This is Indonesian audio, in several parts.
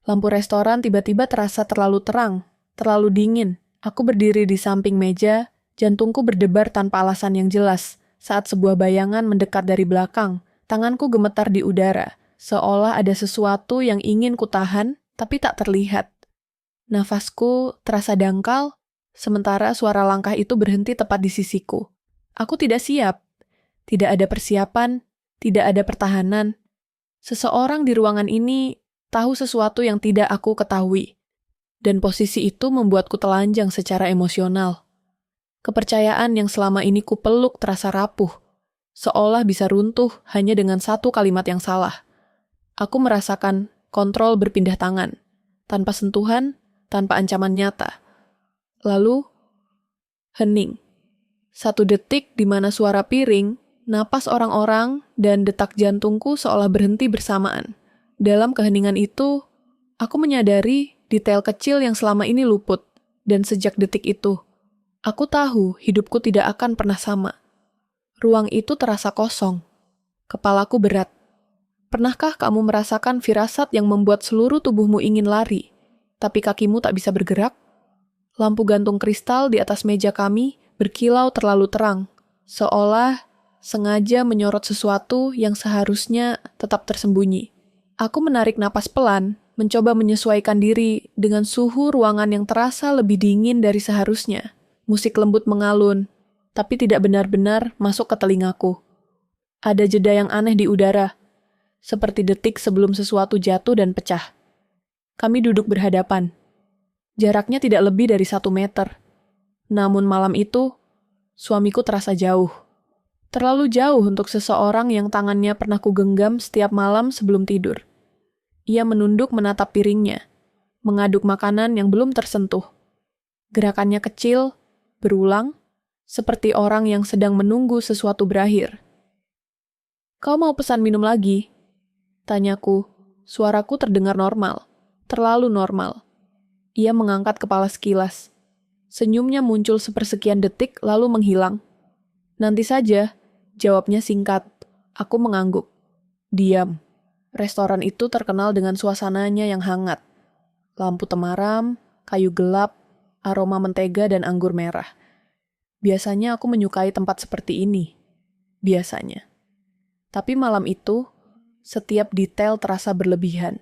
Lampu restoran tiba-tiba terasa terlalu terang, terlalu dingin. Aku berdiri di samping meja, jantungku berdebar tanpa alasan yang jelas. Saat sebuah bayangan mendekat dari belakang, tanganku gemetar di udara, seolah ada sesuatu yang ingin kutahan, tapi tak terlihat. Nafasku terasa dangkal, sementara suara langkah itu berhenti tepat di sisiku. Aku tidak siap. Tidak ada persiapan, tidak ada pertahanan. Seseorang di ruangan ini tahu sesuatu yang tidak aku ketahui. Dan posisi itu membuatku telanjang secara emosional. Kepercayaan yang selama ini kupeluk terasa rapuh, seolah bisa runtuh hanya dengan satu kalimat yang salah. Aku merasakan kontrol berpindah tangan, tanpa sentuhan, tanpa ancaman nyata. Lalu, hening. 1 detik di mana suara piring, napas orang-orang, dan detak jantungku seolah berhenti bersamaan. Dalam keheningan itu, aku menyadari detail kecil yang selama ini luput, dan sejak detik itu, aku tahu hidupku tidak akan pernah sama. Ruang itu terasa kosong. Kepalaku berat. Pernahkah kamu merasakan firasat yang membuat seluruh tubuhmu ingin lari, tapi kakimu tak bisa bergerak? Lampu gantung kristal di atas meja kami berkilau terlalu terang, seolah sengaja menyorot sesuatu yang seharusnya tetap tersembunyi. Aku menarik napas pelan, mencoba menyesuaikan diri dengan suhu ruangan yang terasa lebih dingin dari seharusnya. Musik lembut mengalun, tapi tidak benar-benar masuk ke telingaku. Ada jeda yang aneh di udara, seperti detik sebelum sesuatu jatuh dan pecah. Kami duduk berhadapan. Jaraknya tidak lebih dari 1 meter. Namun malam itu, suamiku terasa jauh. Terlalu jauh untuk seseorang yang tangannya pernah kugenggam setiap malam sebelum tidur. Ia menunduk menatap piringnya, mengaduk makanan yang belum tersentuh. Gerakannya kecil, berulang, seperti orang yang sedang menunggu sesuatu berakhir. "Kau mau pesan minum lagi?" Tanyaku. Suaraku terdengar normal, terlalu normal. Ia mengangkat kepala sekilas. Senyumnya muncul sepersekian detik lalu menghilang. "Nanti saja," jawabnya singkat. Aku mengangguk. Diam. Restoran itu terkenal dengan suasananya yang hangat. Lampu temaram, kayu gelap, aroma mentega dan anggur merah. Biasanya aku menyukai tempat seperti ini. Biasanya. Tapi malam itu, setiap detail terasa berlebihan.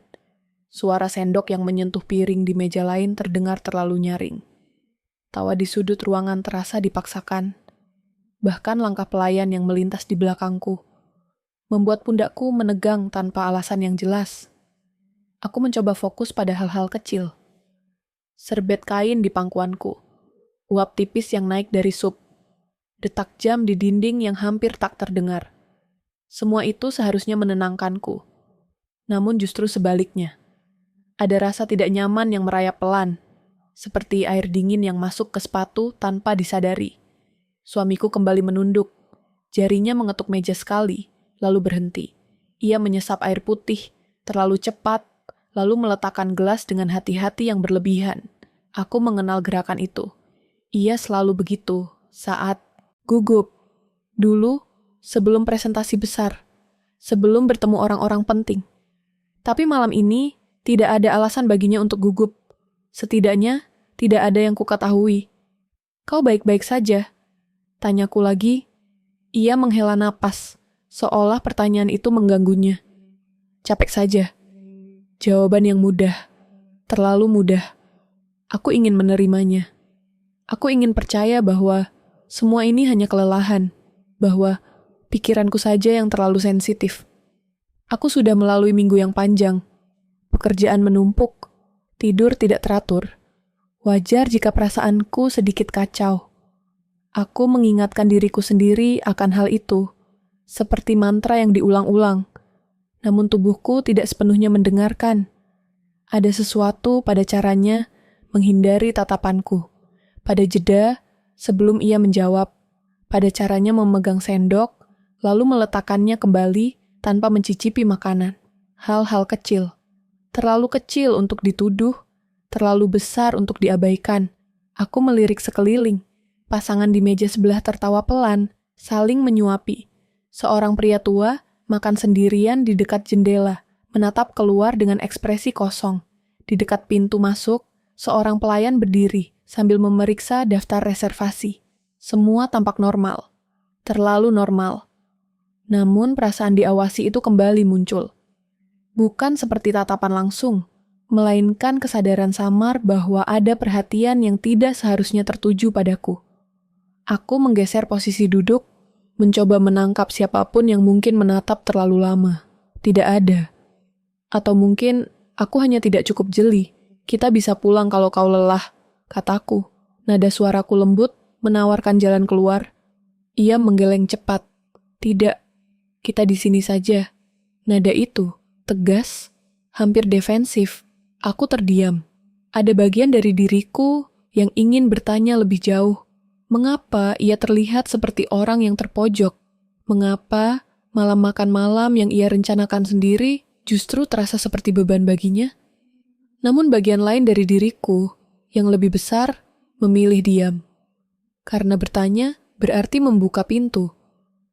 Suara sendok yang menyentuh piring di meja lain terdengar terlalu nyaring. Tawa di sudut ruangan terasa dipaksakan. Bahkan langkah pelayan yang melintas di belakangku membuat pundakku menegang tanpa alasan yang jelas. Aku mencoba fokus pada hal-hal kecil. Serbet kain di pangkuanku, uap tipis yang naik dari sup, detak jam di dinding yang hampir tak terdengar. Semua itu seharusnya menenangkanku. Namun justru sebaliknya. Ada rasa tidak nyaman yang merayap pelan, seperti air dingin yang masuk ke sepatu tanpa disadari. Suamiku kembali menunduk. Jarinya mengetuk meja sekali, lalu berhenti. Ia menyesap air putih, terlalu cepat, lalu meletakkan gelas dengan hati-hati yang berlebihan. Aku mengenal gerakan itu. Ia selalu begitu, saat gugup. Dulu, sebelum presentasi besar, sebelum bertemu orang-orang penting. Tapi malam ini, tidak ada alasan baginya untuk gugup. Setidaknya, tidak ada yang kuketahui. "Kau baik-baik saja?" Tanyaku lagi. Ia menghela napas, seolah pertanyaan itu mengganggunya. "Capek saja." Jawaban yang mudah, terlalu mudah. Aku ingin menerimanya. Aku ingin percaya bahwa semua ini hanya kelelahan, bahwa pikiranku saja yang terlalu sensitif. Aku sudah melalui minggu yang panjang. Pekerjaan menumpuk, tidur tidak teratur. Wajar jika perasaanku sedikit kacau. Aku mengingatkan diriku sendiri akan hal itu, seperti mantra yang diulang-ulang. Namun tubuhku tidak sepenuhnya mendengarkan. Ada sesuatu pada caranya menghindari tatapanku. Pada jeda, sebelum ia menjawab. Pada caranya memegang sendok, lalu meletakkannya kembali tanpa mencicipi makanan. Hal-hal kecil. Terlalu kecil untuk dituduh, terlalu besar untuk diabaikan. Aku melirik sekeliling. Pasangan di meja sebelah tertawa pelan, saling menyuapi. Seorang pria tua makan sendirian di dekat jendela, menatap keluar dengan ekspresi kosong. Di dekat pintu masuk, seorang pelayan berdiri sambil memeriksa daftar reservasi. Semua tampak normal. Terlalu normal. Namun perasaan diawasi itu kembali muncul. Bukan seperti tatapan langsung, melainkan kesadaran samar bahwa ada perhatian yang tidak seharusnya tertuju padaku. Aku menggeser posisi duduk, mencoba menangkap siapapun yang mungkin menatap terlalu lama. Tidak ada. Atau mungkin aku hanya tidak cukup jeli. Kita bisa pulang kalau kau lelah, kataku. Nada suaraku lembut menawarkan jalan keluar. Ia menggeleng cepat. Tidak, kita di sini saja. Nada itu tegas, hampir defensif. Aku terdiam. Ada bagian dari diriku yang ingin bertanya lebih jauh. Mengapa ia terlihat seperti orang yang terpojok? Mengapa malam makan malam yang ia rencanakan sendiri justru terasa seperti beban baginya? Namun bagian lain dari diriku yang lebih besar memilih diam. Karena bertanya berarti membuka pintu.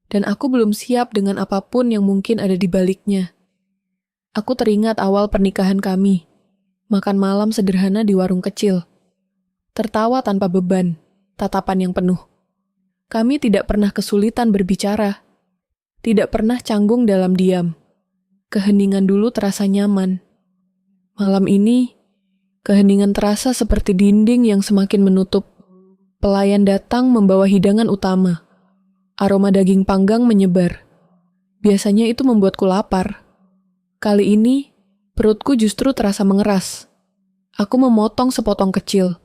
Dan aku belum siap dengan apapun yang mungkin ada di baliknya. Aku teringat awal pernikahan kami. Makan malam sederhana di warung kecil. Tertawa tanpa beban, tatapan yang penuh. Kami tidak pernah kesulitan berbicara. Tidak pernah canggung dalam diam. Keheningan dulu terasa nyaman. Malam ini, keheningan terasa seperti dinding yang semakin menutup. Pelayan datang membawa hidangan utama. Aroma daging panggang menyebar. Biasanya itu membuatku lapar. Kali ini, perutku justru terasa mengeras. Aku memotong sepotong kecil,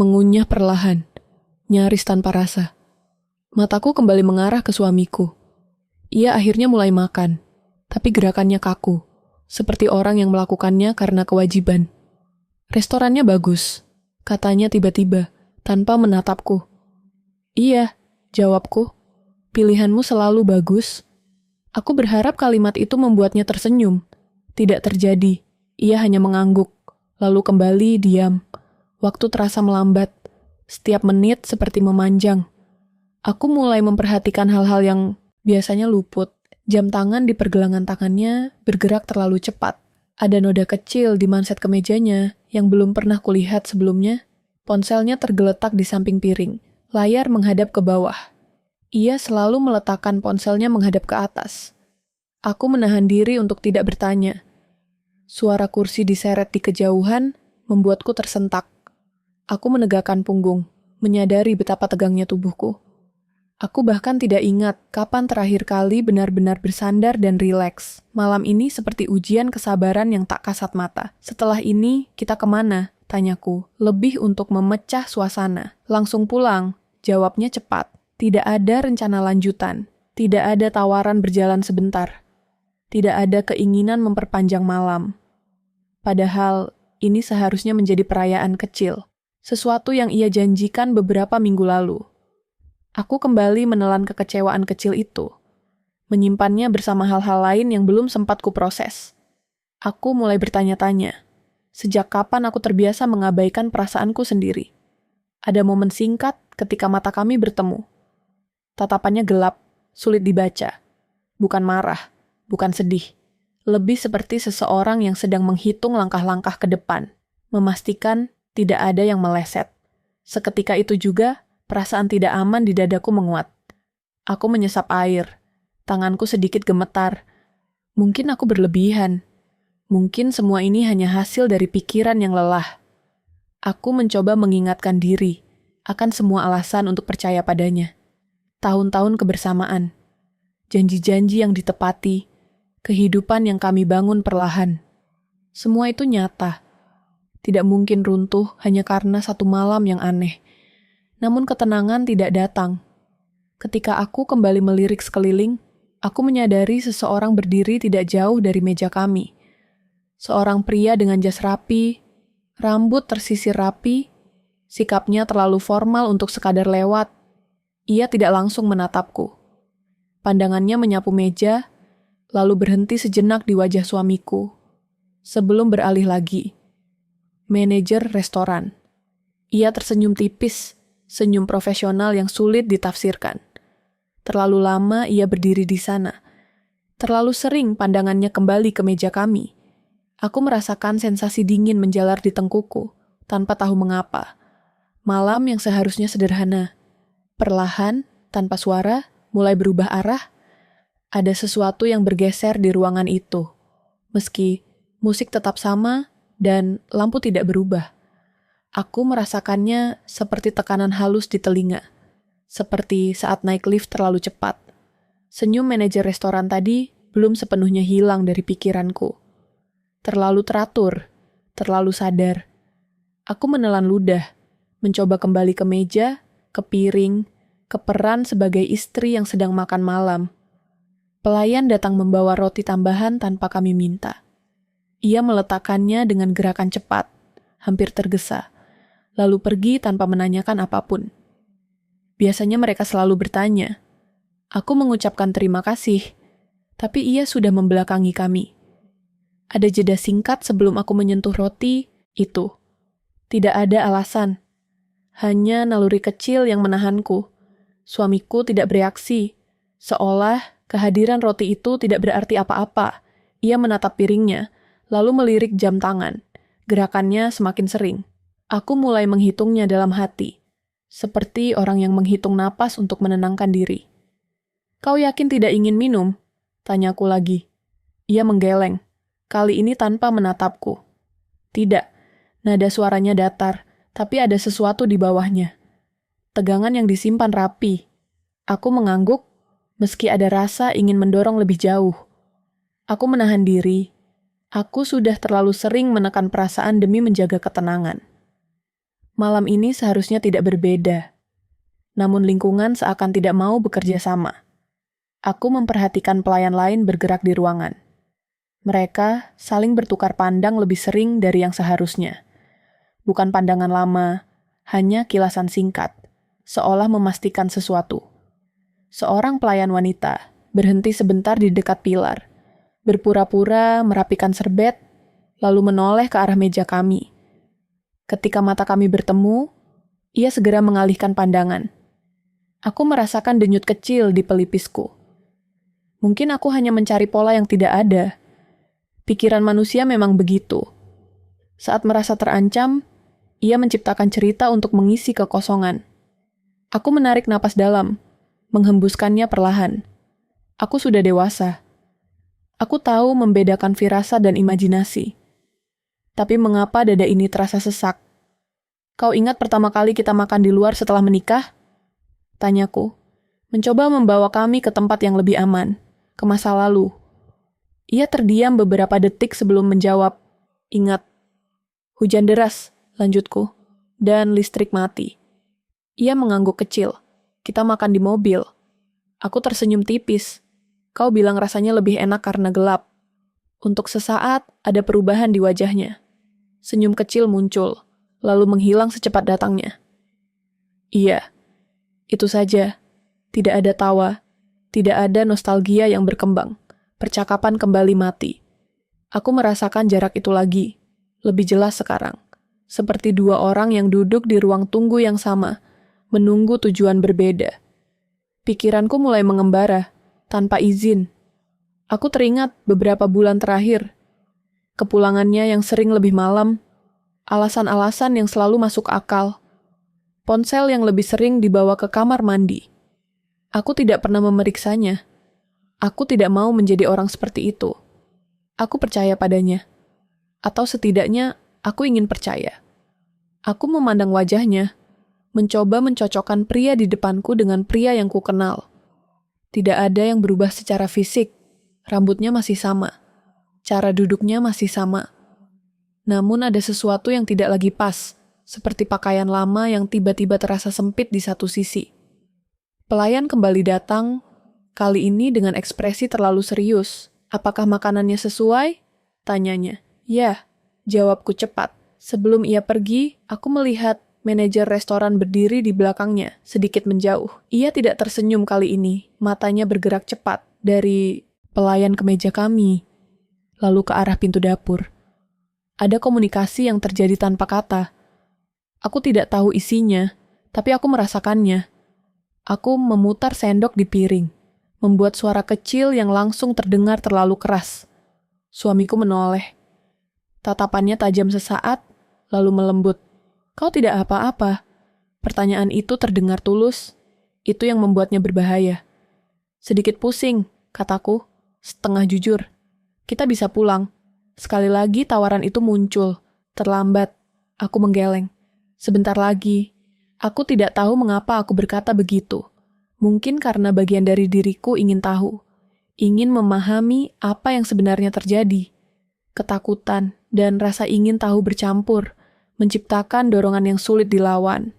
mengunyah perlahan, nyaris tanpa rasa. Mataku kembali mengarah ke suamiku. Ia akhirnya mulai makan, tapi gerakannya kaku, seperti orang yang melakukannya karena kewajiban. Restorannya bagus, katanya tiba-tiba, tanpa menatapku. Iya, jawabku. Pilihanmu selalu bagus. Aku berharap kalimat itu membuatnya tersenyum. Tidak terjadi. Ia hanya mengangguk, lalu kembali diam. Waktu terasa melambat. Setiap menit seperti memanjang. Aku mulai memperhatikan hal-hal yang biasanya luput. Jam tangan di pergelangan tangannya bergerak terlalu cepat. Ada noda kecil di manset kemejanya yang belum pernah kulihat sebelumnya. Ponselnya tergeletak di samping piring. Layar menghadap ke bawah. Ia selalu meletakkan ponselnya menghadap ke atas. Aku menahan diri untuk tidak bertanya. Suara kursi diseret di kejauhan membuatku tersentak. Aku menegakkan punggung, menyadari betapa tegangnya tubuhku. Aku bahkan tidak ingat kapan terakhir kali benar-benar bersandar dan rileks. Malam ini seperti ujian kesabaran yang tak kasat mata. Setelah ini, kita kemana? Tanyaku, lebih untuk memecah suasana. Langsung pulang, jawabnya cepat. Tidak ada rencana lanjutan. Tidak ada tawaran berjalan sebentar. Tidak ada keinginan memperpanjang malam. Padahal, ini seharusnya menjadi perayaan kecil. Sesuatu yang ia janjikan beberapa minggu lalu. Aku kembali menelan kekecewaan kecil itu. Menyimpannya bersama hal-hal lain yang belum sempat kuproses. Aku mulai bertanya-tanya. Sejak kapan aku terbiasa mengabaikan perasaanku sendiri? Ada momen singkat ketika mata kami bertemu. Tatapannya gelap, sulit dibaca. Bukan marah, bukan sedih. Lebih seperti seseorang yang sedang menghitung langkah-langkah ke depan. Memastikan tidak ada yang meleset. Seketika itu juga, perasaan tidak aman di dadaku menguat. Aku menyesap air. Tanganku sedikit gemetar. Mungkin aku berlebihan. Mungkin semua ini hanya hasil dari pikiran yang lelah. Aku mencoba mengingatkan diri akan semua alasan untuk percaya padanya. Tahun-tahun kebersamaan, janji-janji yang ditepati, kehidupan yang kami bangun perlahan. Semua itu nyata. Tidak mungkin runtuh hanya karena satu malam yang aneh. Namun ketenangan tidak datang. Ketika aku kembali melirik sekeliling, aku menyadari seseorang berdiri tidak jauh dari meja kami. Seorang pria dengan jas rapi, rambut tersisir rapi, sikapnya terlalu formal untuk sekadar lewat. Ia tidak langsung menatapku. Pandangannya menyapu meja, lalu berhenti sejenak di wajah suamiku, sebelum beralih lagi. Manajer restoran. Ia tersenyum tipis, senyum profesional yang sulit ditafsirkan. Terlalu lama ia berdiri di sana. Terlalu sering pandangannya kembali ke meja kami. Aku merasakan sensasi dingin menjalar di tengkuku, tanpa tahu mengapa. Malam yang seharusnya sederhana. Perlahan, tanpa suara, mulai berubah arah. Ada sesuatu yang bergeser di ruangan itu. Meski musik tetap sama dan lampu tidak berubah. Aku merasakannya seperti tekanan halus di telinga. Seperti saat naik lift terlalu cepat. Senyum manajer restoran tadi belum sepenuhnya hilang dari pikiranku. Terlalu teratur, terlalu sadar. Aku menelan ludah, mencoba kembali ke meja, ke piring, ke peran sebagai istri yang sedang makan malam. Pelayan datang membawa roti tambahan tanpa kami minta. Ia meletakkannya dengan gerakan cepat, hampir tergesa, lalu pergi tanpa menanyakan apapun. Biasanya mereka selalu bertanya. Aku mengucapkan terima kasih, tapi ia sudah membelakangi kami. Ada jeda singkat sebelum aku menyentuh roti, itu. Tidak ada alasan. Hanya naluri kecil yang menahanku. Suamiku tidak bereaksi, seolah kehadiran roti itu tidak berarti apa-apa. Ia menatap piringnya, lalu melirik jam tangan. Gerakannya semakin sering. Aku mulai menghitungnya dalam hati. Seperti orang yang menghitung napas untuk menenangkan diri. Kau yakin tidak ingin minum? Tanyaku lagi. Ia menggeleng. Kali ini tanpa menatapku. Tidak. Nada suaranya datar, tapi ada sesuatu di bawahnya. Tegangan yang disimpan rapi. Aku mengangguk, meski ada rasa ingin mendorong lebih jauh. Aku menahan diri. Aku sudah terlalu sering menekan perasaan demi menjaga ketenangan. Malam ini seharusnya tidak berbeda. Namun lingkungan seakan tidak mau bekerja sama. Aku memperhatikan pelayan lain bergerak di ruangan. Mereka saling bertukar pandang lebih sering dari yang seharusnya. Bukan pandangan lama, hanya kilasan singkat, seolah memastikan sesuatu. Seorang pelayan wanita berhenti sebentar di dekat pilar, berpura-pura merapikan serbet, lalu menoleh ke arah meja kami. Ketika mata kami bertemu, ia segera mengalihkan pandangan. Aku merasakan denyut kecil di pelipisku. Mungkin aku hanya mencari pola yang tidak ada. Pikiran manusia memang begitu. Saat merasa terancam, ia menciptakan cerita untuk mengisi kekosongan. Aku menarik napas dalam, menghembuskannya perlahan. Aku sudah dewasa. Aku tahu membedakan firasat dan imajinasi. Tapi mengapa dada ini terasa sesak? Kau ingat pertama kali kita makan di luar setelah menikah? Tanyaku, mencoba membawa kami ke tempat yang lebih aman, ke masa lalu. Ia terdiam beberapa detik sebelum menjawab, ingat. Hujan deras, lanjutku, dan listrik mati. Ia mengangguk kecil. Kita makan di mobil. Aku tersenyum tipis. Kau bilang rasanya lebih enak karena gelap. Untuk sesaat, ada perubahan di wajahnya. Senyum kecil muncul, lalu menghilang secepat datangnya. Iya, itu saja. Tidak ada tawa, tidak ada nostalgia yang berkembang. Percakapan kembali mati. Aku merasakan jarak itu lagi, lebih jelas sekarang. Seperti dua orang yang duduk di ruang tunggu yang sama, menunggu tujuan berbeda. Pikiranku mulai mengembara, tanpa izin. Aku teringat beberapa bulan terakhir. Kepulangannya yang sering lebih malam, alasan-alasan yang selalu masuk akal, ponsel yang lebih sering dibawa ke kamar mandi. Aku tidak pernah memeriksanya. Aku tidak mau menjadi orang seperti itu. Aku percaya padanya. Atau setidaknya, aku ingin percaya. Aku memandang wajahnya, mencoba mencocokkan pria di depanku dengan pria yang kukenal. Tidak ada yang berubah secara fisik. Rambutnya masih sama. Cara duduknya masih sama. Namun ada sesuatu yang tidak lagi pas, seperti pakaian lama yang tiba-tiba terasa sempit di satu sisi. Pelayan kembali datang, kali ini dengan ekspresi terlalu serius. Apakah makanannya sesuai? Tanyanya. Ya, jawabku cepat. Sebelum ia pergi, aku melihat manajer restoran berdiri di belakangnya, sedikit menjauh. Ia tidak tersenyum kali ini, matanya bergerak cepat dari pelayan ke meja kami, lalu ke arah pintu dapur. Ada komunikasi yang terjadi tanpa kata. Aku tidak tahu isinya, tapi aku merasakannya. Aku memutar sendok di piring, membuat suara kecil yang langsung terdengar terlalu keras. Suamiku menoleh. Tatapannya tajam sesaat, lalu melembut. Kau tidak apa-apa. Pertanyaan itu terdengar tulus. Itu yang membuatnya berbahaya. Sedikit pusing, kataku, setengah jujur. Kita bisa pulang. Sekali lagi tawaran itu muncul. Terlambat. Aku menggeleng. Sebentar lagi. Aku tidak tahu mengapa aku berkata begitu. Mungkin karena bagian dari diriku ingin tahu. Ingin memahami apa yang sebenarnya terjadi. Ketakutan dan rasa ingin tahu bercampur, menciptakan dorongan yang sulit dilawan.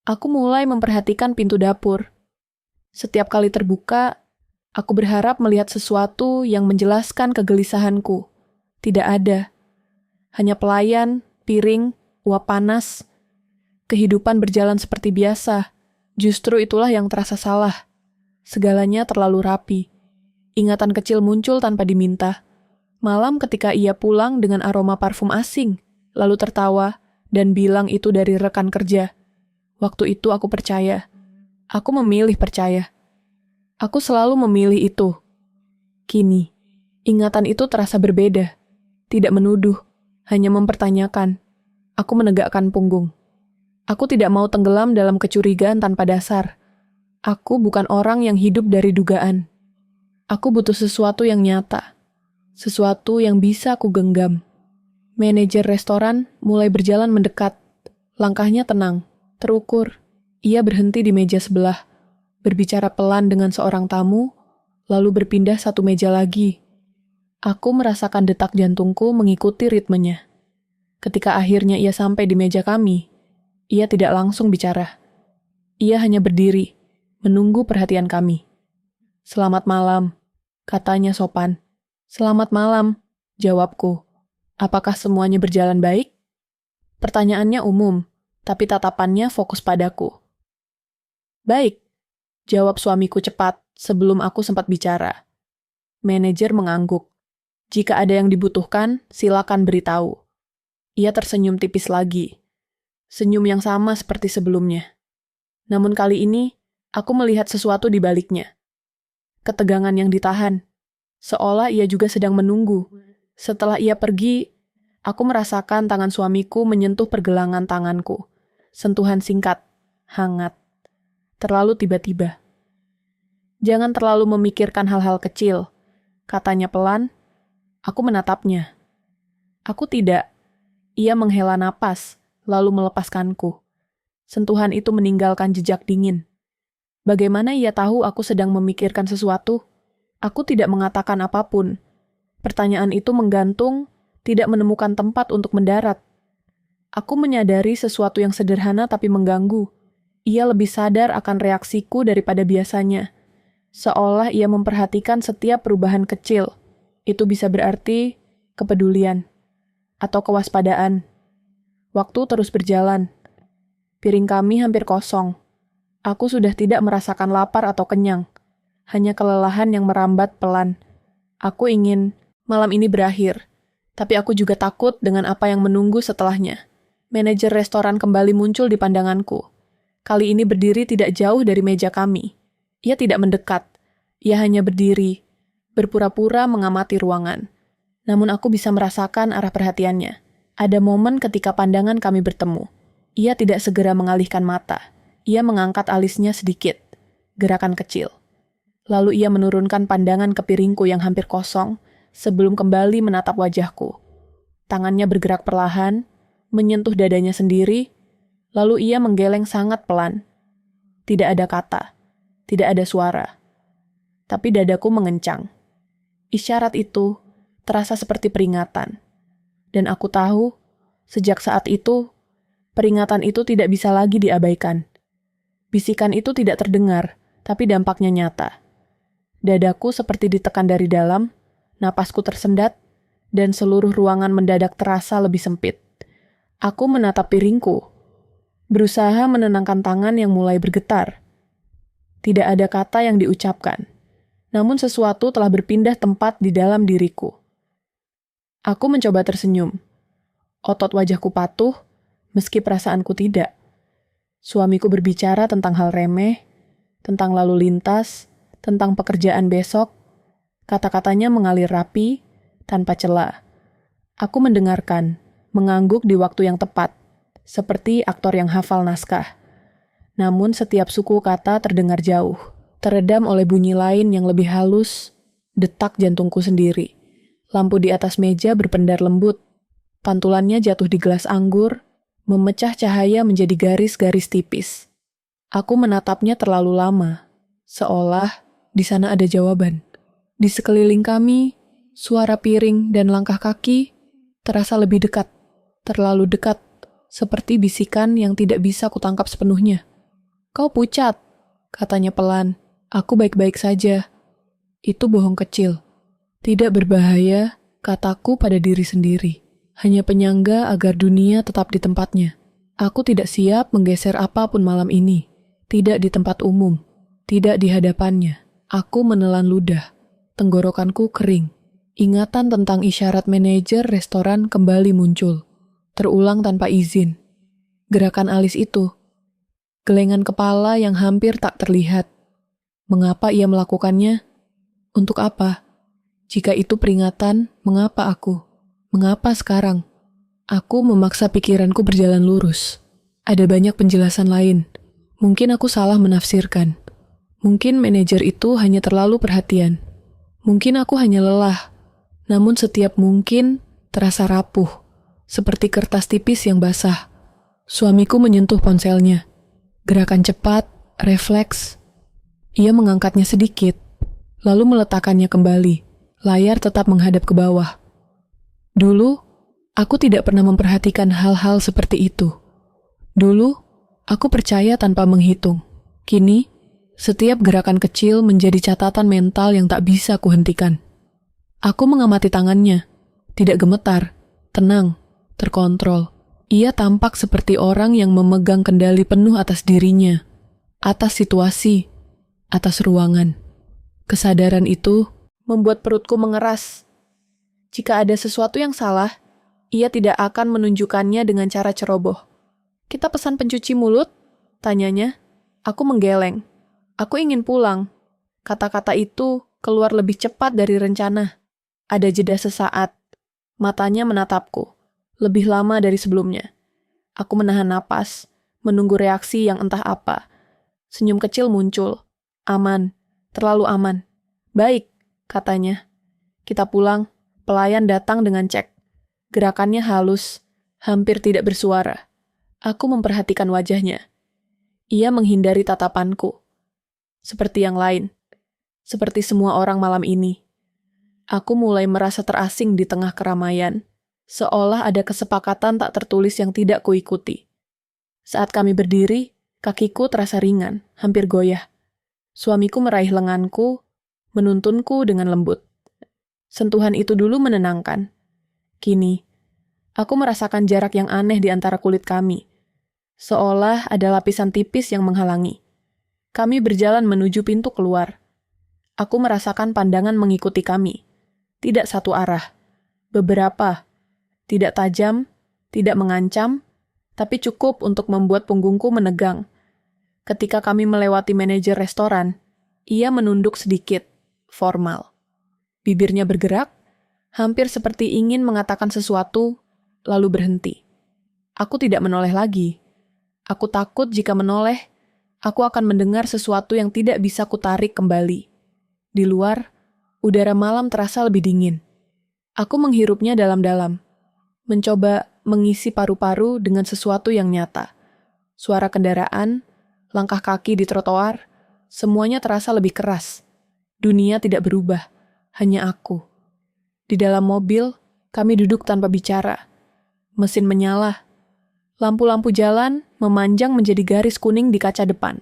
Aku mulai memperhatikan pintu dapur. Setiap kali terbuka, aku berharap melihat sesuatu yang menjelaskan kegelisahanku. Tidak ada. Hanya pelayan, piring, uap panas. Kehidupan berjalan seperti biasa. Justru itulah yang terasa salah. Segalanya terlalu rapi. Ingatan kecil muncul tanpa diminta. Malam ketika ia pulang dengan aroma parfum asing, lalu tertawa dan bilang itu dari rekan kerja. Waktu itu aku percaya. Aku memilih percaya. Aku selalu memilih itu. Kini, ingatan itu terasa berbeda. Tidak menuduh, hanya mempertanyakan. Aku menegakkan punggung. Aku tidak mau tenggelam dalam kecurigaan tanpa dasar. Aku bukan orang yang hidup dari dugaan. Aku butuh sesuatu yang nyata. Sesuatu yang bisa aku genggam. Manajer restoran mulai berjalan mendekat. Langkahnya tenang, terukur. Ia berhenti di meja sebelah, berbicara pelan dengan seorang tamu, lalu berpindah satu meja lagi. Aku merasakan detak jantungku mengikuti ritmenya. Ketika akhirnya ia sampai di meja kami, ia tidak langsung bicara. Ia hanya berdiri, menunggu perhatian kami. "Selamat malam," katanya sopan. "Selamat malam," jawabku. "Apakah semuanya berjalan baik?" Pertanyaannya umum, tapi tatapannya fokus padaku. "Baik," jawab suamiku cepat sebelum aku sempat bicara. Manajer mengangguk. "Jika ada yang dibutuhkan, silakan beritahu." Ia tersenyum tipis lagi. Senyum yang sama seperti sebelumnya. Namun kali ini, aku melihat sesuatu di baliknya. Ketegangan yang ditahan. Seolah ia juga sedang menunggu. Setelah ia pergi, aku merasakan tangan suamiku menyentuh pergelangan tanganku. Sentuhan singkat, hangat. Terlalu tiba-tiba. "Jangan terlalu memikirkan hal-hal kecil," katanya pelan. Aku menatapnya. Aku tidak. Ia menghela napas, lalu melepaskanku. Sentuhan itu meninggalkan jejak dingin. Bagaimana ia tahu aku sedang memikirkan sesuatu? Aku tidak mengatakan apapun. Pertanyaan itu menggantung, tidak menemukan tempat untuk mendarat. Aku menyadari sesuatu yang sederhana tapi mengganggu. Ia lebih sadar akan reaksiku daripada biasanya. Seolah ia memperhatikan setiap perubahan kecil. Itu bisa berarti kepedulian atau kewaspadaan. Waktu terus berjalan. Piring kami hampir kosong. Aku sudah tidak merasakan lapar atau kenyang. Hanya kelelahan yang merambat pelan. Aku ingin malam ini berakhir. Tapi aku juga takut dengan apa yang menunggu setelahnya. Manajer restoran kembali muncul di pandanganku. Kali ini berdiri tidak jauh dari meja kami. Ia tidak mendekat. Ia hanya berdiri, berpura-pura mengamati ruangan. Namun aku bisa merasakan arah perhatiannya. Ada momen ketika pandangan kami bertemu. Ia tidak segera mengalihkan mata. Ia mengangkat alisnya sedikit. Gerakan kecil. Lalu ia menurunkan pandangan ke piringku yang hampir kosong sebelum kembali menatap wajahku. Tangannya bergerak perlahan, menyentuh dadanya sendiri, lalu ia menggeleng sangat pelan. Tidak ada kata, tidak ada suara. Tapi dadaku mengencang. Isyarat itu terasa seperti peringatan. Dan aku tahu, sejak saat itu, peringatan itu tidak bisa lagi diabaikan. Bisikan itu tidak terdengar, tapi dampaknya nyata. Dadaku seperti ditekan dari dalam, napasku tersendat, dan seluruh ruangan mendadak terasa lebih sempit. Aku menatap piringku, berusaha menenangkan tangan yang mulai bergetar. Tidak ada kata yang diucapkan, namun sesuatu telah berpindah tempat di dalam diriku. Aku mencoba tersenyum. Otot wajahku patuh, meski perasaanku tidak. Suamiku berbicara tentang hal remeh, tentang lalu lintas, tentang pekerjaan besok. Kata-katanya mengalir rapi, tanpa cela. Aku mendengarkan, mengangguk di waktu yang tepat, seperti aktor yang hafal naskah. Namun setiap suku kata terdengar jauh, teredam oleh bunyi lain yang lebih halus, detak jantungku sendiri. Lampu di atas meja berpendar lembut, pantulannya jatuh di gelas anggur, memecah cahaya menjadi garis-garis tipis. Aku menatapnya terlalu lama, seolah di sana ada jawaban. Di sekeliling kami, suara piring dan langkah kaki terasa lebih dekat, terlalu dekat, seperti bisikan yang tidak bisa kutangkap sepenuhnya. "Kau pucat," katanya pelan. "Aku baik-baik saja." Itu bohong kecil. Tidak berbahaya, kataku pada diri sendiri. Hanya penyangga agar dunia tetap di tempatnya. Aku tidak siap menggeser apapun malam ini. Tidak di tempat umum. Tidak di hadapannya. Aku menelan ludah. Tenggorokanku kering. Ingatan tentang isyarat manajer restoran kembali muncul. Terulang tanpa izin. Gerakan alis itu. Gelengan kepala yang hampir tak terlihat. Mengapa ia melakukannya? Untuk apa? Jika itu peringatan, mengapa aku? Mengapa sekarang? Aku memaksa pikiranku berjalan lurus. Ada banyak penjelasan lain. Mungkin aku salah menafsirkan. Mungkin manajer itu hanya terlalu perhatian. Mungkin aku hanya lelah. Namun setiap mungkin terasa rapuh, seperti kertas tipis yang basah. Suamiku menyentuh ponselnya. Gerakan cepat, refleks. Ia mengangkatnya sedikit, lalu meletakkannya kembali. Layar tetap menghadap ke bawah. Dulu, aku tidak pernah memperhatikan hal-hal seperti itu. Dulu, aku percaya tanpa menghitung. Kini, setiap gerakan kecil menjadi catatan mental yang tak bisa kuhentikan. Aku mengamati tangannya, tidak gemetar, tenang, terkontrol. Ia tampak seperti orang yang memegang kendali penuh atas dirinya, atas situasi, atas ruangan. Kesadaran itu membuat perutku mengeras. Jika ada sesuatu yang salah, ia tidak akan menunjukkannya dengan cara ceroboh. "Kita pesan pencuci mulut?" tanyanya. Aku menggeleng. Aku ingin pulang. Kata-kata itu keluar lebih cepat dari rencana. Ada jeda sesaat. Matanya menatapku. Lebih lama dari sebelumnya. Aku menahan napas, menunggu reaksi yang entah apa. Senyum kecil muncul. Aman. Terlalu aman. "Baik," katanya. Kita pulang. Pelayan datang dengan cek. Gerakannya halus, hampir tidak bersuara. Aku memperhatikan wajahnya. Ia menghindari tatapanku. Seperti yang lain. Seperti semua orang malam ini. Aku mulai merasa terasing di tengah keramaian. Seolah ada kesepakatan tak tertulis yang tidak kuikuti. Saat kami berdiri, kakiku terasa ringan, hampir goyah. Suamiku meraih lenganku, menuntunku dengan lembut. Sentuhan itu dulu menenangkan. Kini, aku merasakan jarak yang aneh di antara kulit kami. Seolah ada lapisan tipis yang menghalangi. Kami berjalan menuju pintu keluar. Aku merasakan pandangan mengikuti kami. Tidak satu arah. Beberapa. Tidak tajam, tidak mengancam, tapi cukup untuk membuat punggungku menegang. Ketika kami melewati manajer restoran, ia menunduk sedikit, formal. Bibirnya bergerak, hampir seperti ingin mengatakan sesuatu, lalu berhenti. Aku tidak menoleh lagi. Aku takut jika menoleh, aku akan mendengar sesuatu yang tidak bisa kutarik kembali. Di luar, udara malam terasa lebih dingin. Aku menghirupnya dalam-dalam, mencoba mengisi paru-paru dengan sesuatu yang nyata. Suara kendaraan, langkah kaki di trotoar, semuanya terasa lebih keras. Dunia tidak berubah, hanya aku. Di dalam mobil, kami duduk tanpa bicara. Mesin menyala. Lampu-lampu jalan memanjang menjadi garis kuning di kaca depan.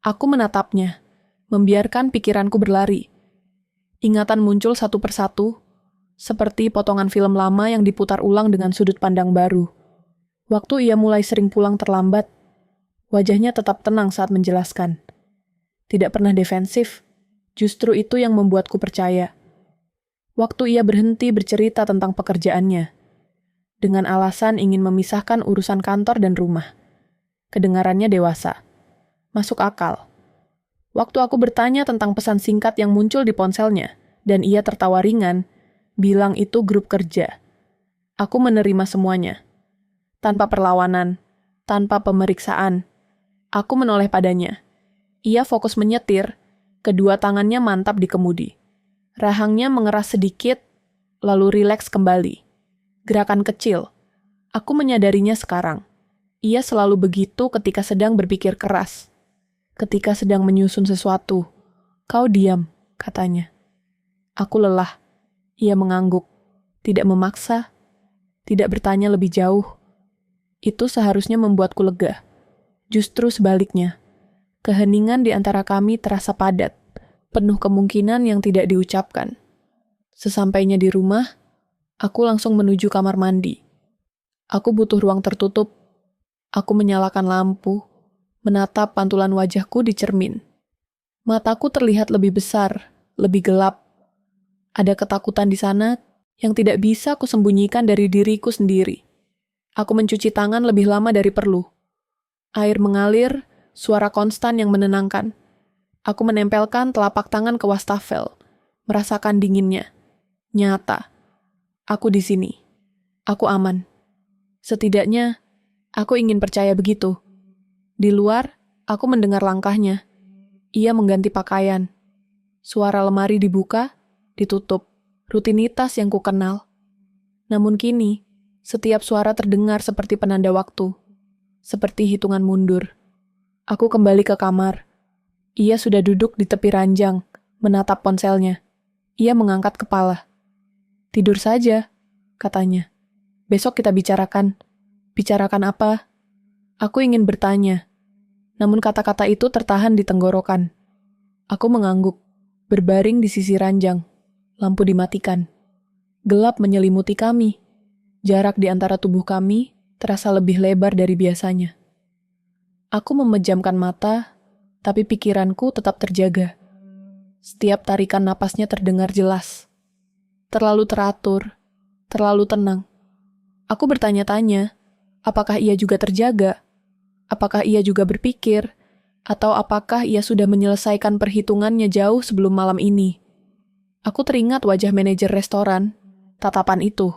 Aku menatapnya, membiarkan pikiranku berlari. Ingatan muncul satu persatu, seperti potongan film lama yang diputar ulang dengan sudut pandang baru. Waktu ia mulai sering pulang terlambat, wajahnya tetap tenang saat menjelaskan. Tidak pernah defensif, justru itu yang membuatku percaya. Waktu ia berhenti bercerita tentang pekerjaannya, dengan alasan ingin memisahkan urusan kantor dan rumah. Kedengarannya dewasa, masuk akal. Waktu aku bertanya tentang pesan singkat yang muncul di ponselnya, dan ia tertawa ringan, bilang itu grup kerja. Aku menerima semuanya. Tanpa perlawanan, tanpa pemeriksaan. Aku menoleh padanya. Ia fokus menyetir, kedua tangannya mantap di kemudi. Rahangnya mengeras sedikit, lalu rileks kembali. Gerakan kecil. Aku menyadarinya sekarang. Ia selalu begitu ketika sedang berpikir keras. Ketika sedang menyusun sesuatu. Kau diam, katanya. Aku lelah. Ia mengangguk. Tidak memaksa. Tidak bertanya lebih jauh. Itu seharusnya membuatku lega. Justru sebaliknya. Keheningan di antara kami terasa padat. Penuh kemungkinan yang tidak diucapkan. Sesampainya di rumah, aku langsung menuju kamar mandi. Aku butuh ruang tertutup. Aku menyalakan lampu, menatap pantulan wajahku di cermin. Mataku terlihat lebih besar, lebih gelap. Ada ketakutan di sana yang tidak bisa kusembunyikan dari diriku sendiri. Aku mencuci tangan lebih lama dari perlu. Air mengalir, suara konstan yang menenangkan. Aku menempelkan telapak tangan ke wastafel, merasakan dinginnya. Nyata. Aku di sini. Aku aman. Setidaknya, aku ingin percaya begitu. Di luar, aku mendengar langkahnya. Ia mengganti pakaian. Suara lemari dibuka, ditutup. Rutinitas yang kukenal. Namun kini, setiap suara terdengar seperti penanda waktu. Seperti hitungan mundur. Aku kembali ke kamar. Ia sudah duduk di tepi ranjang, menatap ponselnya. Ia mengangkat kepala. Tidur saja, katanya. Besok kita bicarakan. Bicarakan apa? Aku ingin bertanya. Namun kata-kata itu tertahan di tenggorokan. Aku mengangguk, berbaring di sisi ranjang. Lampu dimatikan. Gelap menyelimuti kami. Jarak di antara tubuh kami terasa lebih lebar dari biasanya. Aku memejamkan mata, tapi pikiranku tetap terjaga. Setiap tarikan napasnya terdengar jelas. Terlalu teratur, terlalu tenang. Aku bertanya-tanya, apakah ia juga terjaga? Apakah ia juga berpikir? Atau apakah ia sudah menyelesaikan perhitungannya jauh sebelum malam ini? Aku teringat wajah manajer restoran, tatapan itu.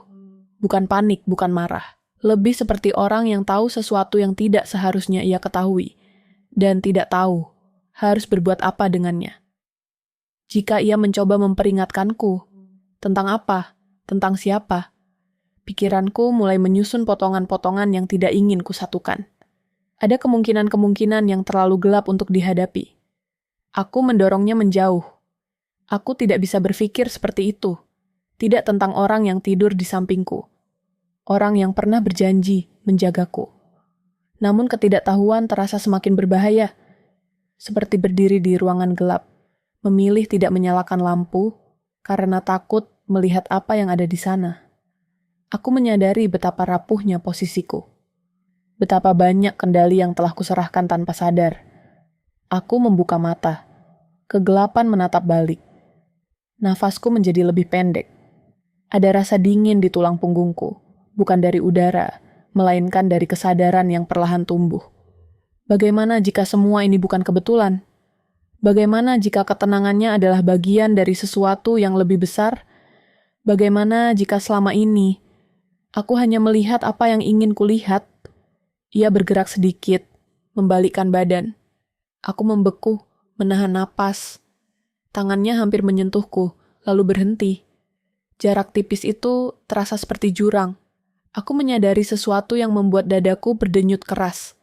Bukan panik, bukan marah. Lebih seperti orang yang tahu sesuatu yang tidak seharusnya ia ketahui. Dan tidak tahu harus berbuat apa dengannya. Jika ia mencoba memperingatkanku, tentang apa? Tentang siapa? Pikiranku mulai menyusun potongan-potongan yang tidak ingin kusatukan. Ada kemungkinan-kemungkinan yang terlalu gelap untuk dihadapi. Aku mendorongnya menjauh. Aku tidak bisa berpikir seperti itu. Tidak tentang orang yang tidur di sampingku. Orang yang pernah berjanji menjagaku. Namun ketidaktahuan terasa semakin berbahaya. Seperti berdiri di ruangan gelap. Memilih tidak menyalakan lampu karena takut melihat apa yang ada di sana. Aku menyadari betapa rapuhnya posisiku. Betapa banyak kendali yang telah kuserahkan tanpa sadar. Aku membuka mata. Kegelapan menatap balik. Nafasku menjadi lebih pendek. Ada rasa dingin di tulang punggungku, bukan dari udara, melainkan dari kesadaran yang perlahan tumbuh. Bagaimana jika semua ini bukan kebetulan? Bagaimana jika ketenangannya adalah bagian dari sesuatu yang lebih besar? Bagaimana jika selama ini aku hanya melihat apa yang ingin kulihat? Ia bergerak sedikit, membalikkan badan. Aku membeku, menahan napas. Tangannya hampir menyentuhku, lalu berhenti. Jarak tipis itu terasa seperti jurang. Aku menyadari sesuatu yang membuat dadaku berdenyut keras.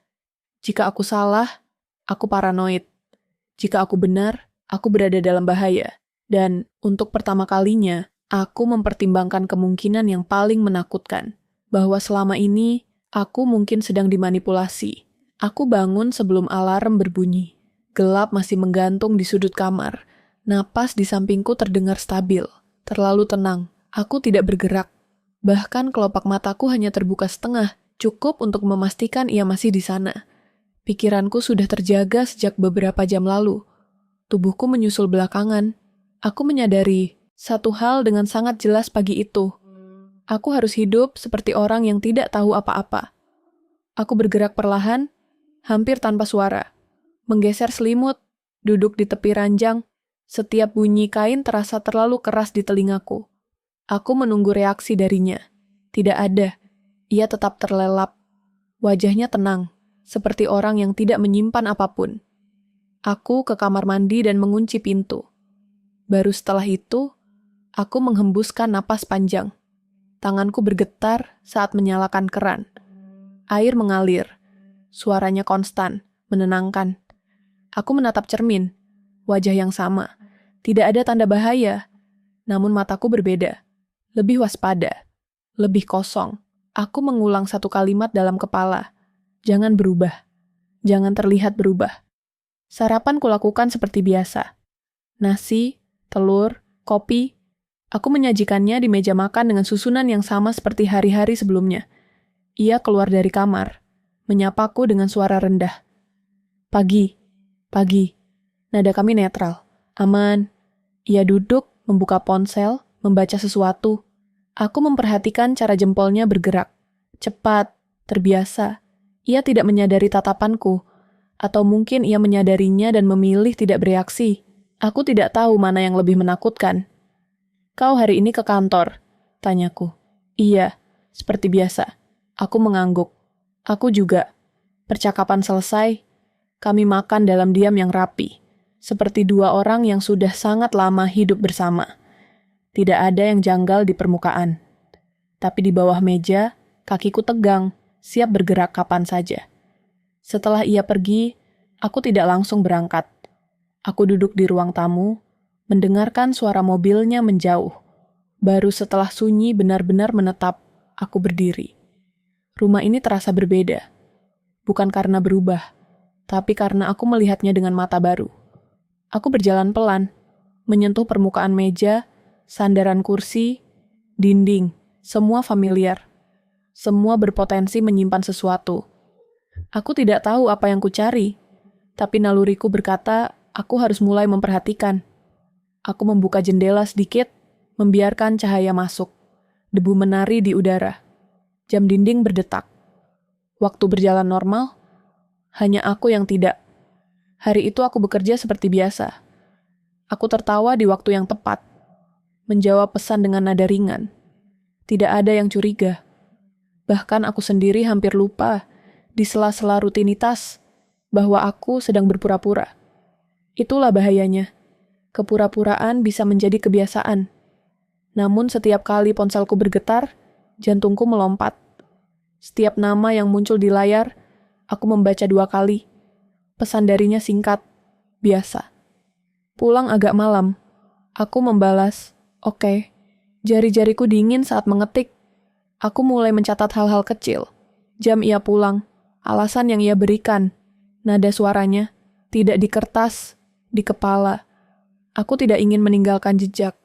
Jika aku salah, aku paranoid. Jika aku benar, aku berada dalam bahaya. Dan untuk pertama kalinya, aku mempertimbangkan kemungkinan yang paling menakutkan. Bahwa selama ini, aku mungkin sedang dimanipulasi. Aku bangun sebelum alarm berbunyi. Gelap masih menggantung di sudut kamar. Napas di sampingku terdengar stabil, terlalu tenang. Aku tidak bergerak. Bahkan kelopak mataku hanya terbuka setengah, cukup untuk memastikan ia masih di sana. Pikiranku sudah terjaga sejak beberapa jam lalu. Tubuhku menyusul belakangan. Aku menyadari satu hal dengan sangat jelas pagi itu. Aku harus hidup seperti orang yang tidak tahu apa-apa. Aku bergerak perlahan, hampir tanpa suara. Menggeser selimut, duduk di tepi ranjang. Setiap bunyi kain terasa terlalu keras di telingaku. Aku menunggu reaksi darinya. Tidak ada. Ia tetap terlelap. Wajahnya tenang, seperti orang yang tidak menyimpan apapun. Aku ke kamar mandi dan mengunci pintu. Baru setelah itu, aku menghembuskan napas panjang. Tanganku bergetar saat menyalakan keran. Air mengalir. Suaranya konstan, menenangkan. Aku menatap cermin. Wajah yang sama. Tidak ada tanda bahaya. Namun mataku berbeda. Lebih waspada. Lebih kosong. Aku mengulang satu kalimat dalam kepala. Jangan berubah. Jangan terlihat berubah. Sarapan kulakukan seperti biasa. Nasi, telur, kopi. Aku menyajikannya di meja makan dengan susunan yang sama seperti hari-hari sebelumnya. Ia keluar dari kamar, menyapaku dengan suara rendah. Pagi, pagi. Nada kami netral. Aman. Ia duduk, membuka ponsel, membaca sesuatu. Aku memperhatikan cara jempolnya bergerak. Cepat, terbiasa. Ia tidak menyadari tatapanku. Atau mungkin ia menyadarinya dan memilih tidak bereaksi. Aku tidak tahu mana yang lebih menakutkan. Kau hari ini ke kantor? Tanyaku. Iya, seperti biasa. Aku mengangguk. Aku juga. Percakapan selesai. Kami makan dalam diam yang rapi. Seperti dua orang yang sudah sangat lama hidup bersama. Tidak ada yang janggal di permukaan. Tapi di bawah meja, kakiku tegang, siap bergerak kapan saja. Setelah ia pergi, aku tidak langsung berangkat. Aku duduk di ruang tamu, mendengarkan suara mobilnya menjauh. Baru setelah sunyi benar-benar menetap, aku berdiri. Rumah ini terasa berbeda. Bukan karena berubah, tapi karena aku melihatnya dengan mata baru. Aku berjalan pelan, menyentuh permukaan meja, sandaran kursi, dinding, semua familiar. Semua berpotensi menyimpan sesuatu. Aku tidak tahu apa yang kucari, tapi naluriku berkata, aku harus mulai memperhatikan. Aku membuka jendela sedikit, membiarkan cahaya masuk. Debu menari di udara. Jam dinding berdetak. Waktu berjalan normal, hanya aku yang tidak. Hari itu aku bekerja seperti biasa. Aku tertawa di waktu yang tepat, menjawab pesan dengan nada ringan. Tidak ada yang curiga. Bahkan aku sendiri hampir lupa, di sela-sela rutinitas, bahwa aku sedang berpura-pura. Itulah bahayanya. Kepura-puraan bisa menjadi kebiasaan. Namun setiap kali ponselku bergetar, jantungku melompat. Setiap nama yang muncul di layar, aku membaca 2 kali. Pesan darinya singkat, biasa. Pulang agak malam. Aku membalas, oke. Jari-jariku dingin saat mengetik. Aku mulai mencatat hal-hal kecil. Jam ia pulang, alasan yang ia berikan, nada suaranya, tidak di kertas, di kepala. Aku tidak ingin meninggalkan jejak.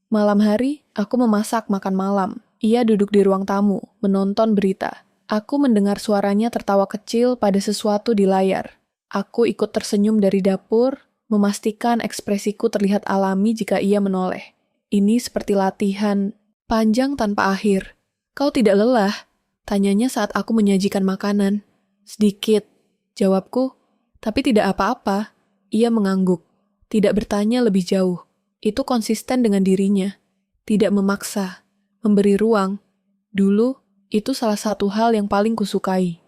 Malam hari, aku memasak makan malam. Ia duduk di ruang tamu, menonton berita. Aku mendengar suaranya tertawa kecil pada sesuatu di layar. Aku ikut tersenyum dari dapur, memastikan ekspresiku terlihat alami jika ia menoleh. Ini seperti latihan, panjang tanpa akhir. Kau tidak lelah? Tanyanya saat aku menyajikan makanan. Sedikit, jawabku, tapi tidak apa-apa. Ia mengangguk, tidak bertanya lebih jauh. Itu konsisten dengan dirinya. Tidak memaksa, memberi ruang. Dulu, itu salah satu hal yang paling kusukai.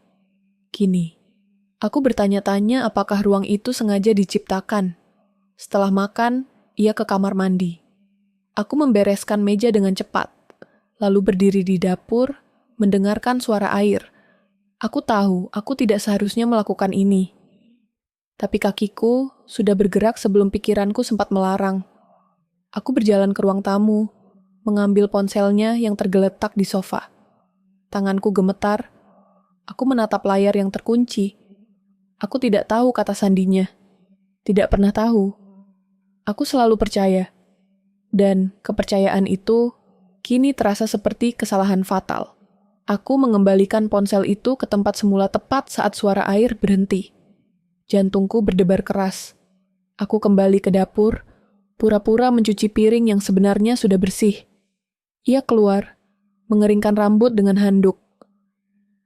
Kini, aku bertanya-tanya apakah ruang itu sengaja diciptakan. Setelah makan, ia ke kamar mandi. Aku membereskan meja dengan cepat, lalu berdiri di dapur, mendengarkan suara air. Aku tahu, aku tidak seharusnya melakukan ini. Tapi kakiku sudah bergerak sebelum pikiranku sempat melarang. Aku berjalan ke ruang tamu, mengambil ponselnya yang tergeletak di sofa. Tanganku gemetar. Aku menatap layar yang terkunci. Aku tidak tahu kata sandinya. Tidak pernah tahu. Aku selalu percaya. Dan kepercayaan itu kini terasa seperti kesalahan fatal. Aku mengembalikan ponsel itu ke tempat semula tepat saat suara air berhenti. Jantungku berdebar keras. Aku kembali ke dapur, pura-pura mencuci piring yang sebenarnya sudah bersih. Ia keluar, mengeringkan rambut dengan handuk.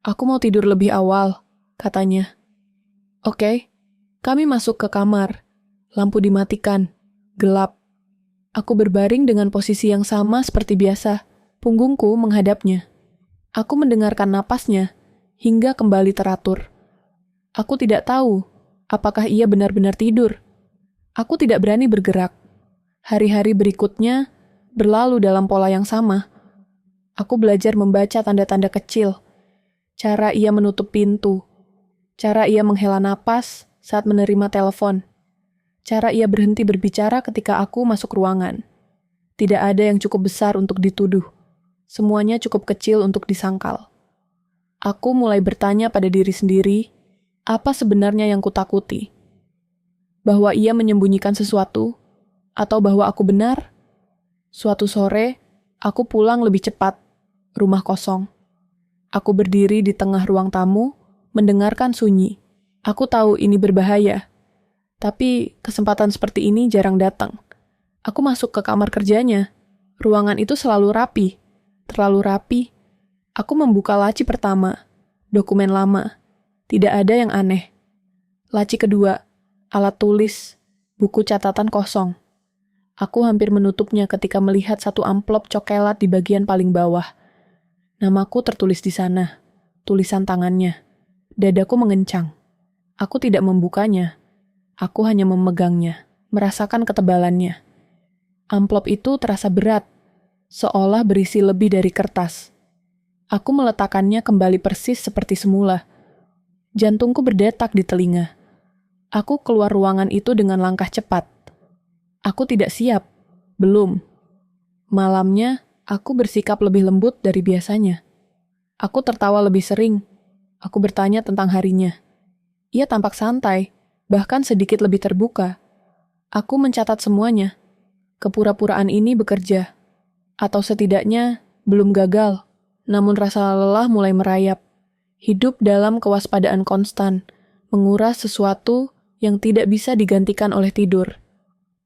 Aku mau tidur lebih awal, katanya. Oke, kami masuk ke kamar. Lampu dimatikan, gelap. Aku berbaring dengan posisi yang sama seperti biasa. Punggungku menghadapnya. Aku mendengarkan napasnya hingga kembali teratur. Aku tidak tahu apakah ia benar-benar tidur. Aku tidak berani bergerak. Hari-hari berikutnya berlalu dalam pola yang sama. Aku belajar membaca tanda-tanda kecil. Cara ia menutup pintu. Cara ia menghela napas saat menerima telepon. Cara ia berhenti berbicara ketika aku masuk ruangan. Tidak ada yang cukup besar untuk dituduh. Semuanya cukup kecil untuk disangkal. Aku mulai bertanya pada diri sendiri, apa sebenarnya yang kutakuti? Bahwa ia menyembunyikan sesuatu? Atau bahwa aku benar? Suatu sore, aku pulang lebih cepat. Rumah kosong. Aku berdiri di tengah ruang tamu, mendengarkan sunyi. Aku tahu ini berbahaya. Tapi kesempatan seperti ini jarang datang. Aku masuk ke kamar kerjanya. Ruangan itu selalu rapi. Terlalu rapi. Aku membuka laci pertama. Dokumen lama. Tidak ada yang aneh. Laci kedua. Alat tulis. Buku catatan kosong. Aku hampir menutupnya ketika melihat satu amplop cokelat di bagian paling bawah. Namaku tertulis di sana. Tulisan tangannya. Dadaku mengencang. Aku tidak membukanya. Aku hanya memegangnya, merasakan ketebalannya. Amplop itu terasa berat, seolah berisi lebih dari kertas. Aku meletakkannya kembali persis seperti semula. Jantungku berdetak di telinga. Aku keluar ruangan itu dengan langkah cepat. Aku tidak siap. Belum. Malamnya, aku bersikap lebih lembut dari biasanya. Aku tertawa lebih sering. Aku bertanya tentang harinya. Ia tampak santai, bahkan sedikit lebih terbuka. Aku mencatat semuanya. Kepura-puraan ini bekerja. Atau setidaknya, belum gagal. Namun rasa lelah mulai merayap. Hidup dalam kewaspadaan konstan. Menguras sesuatu yang tidak bisa digantikan oleh tidur.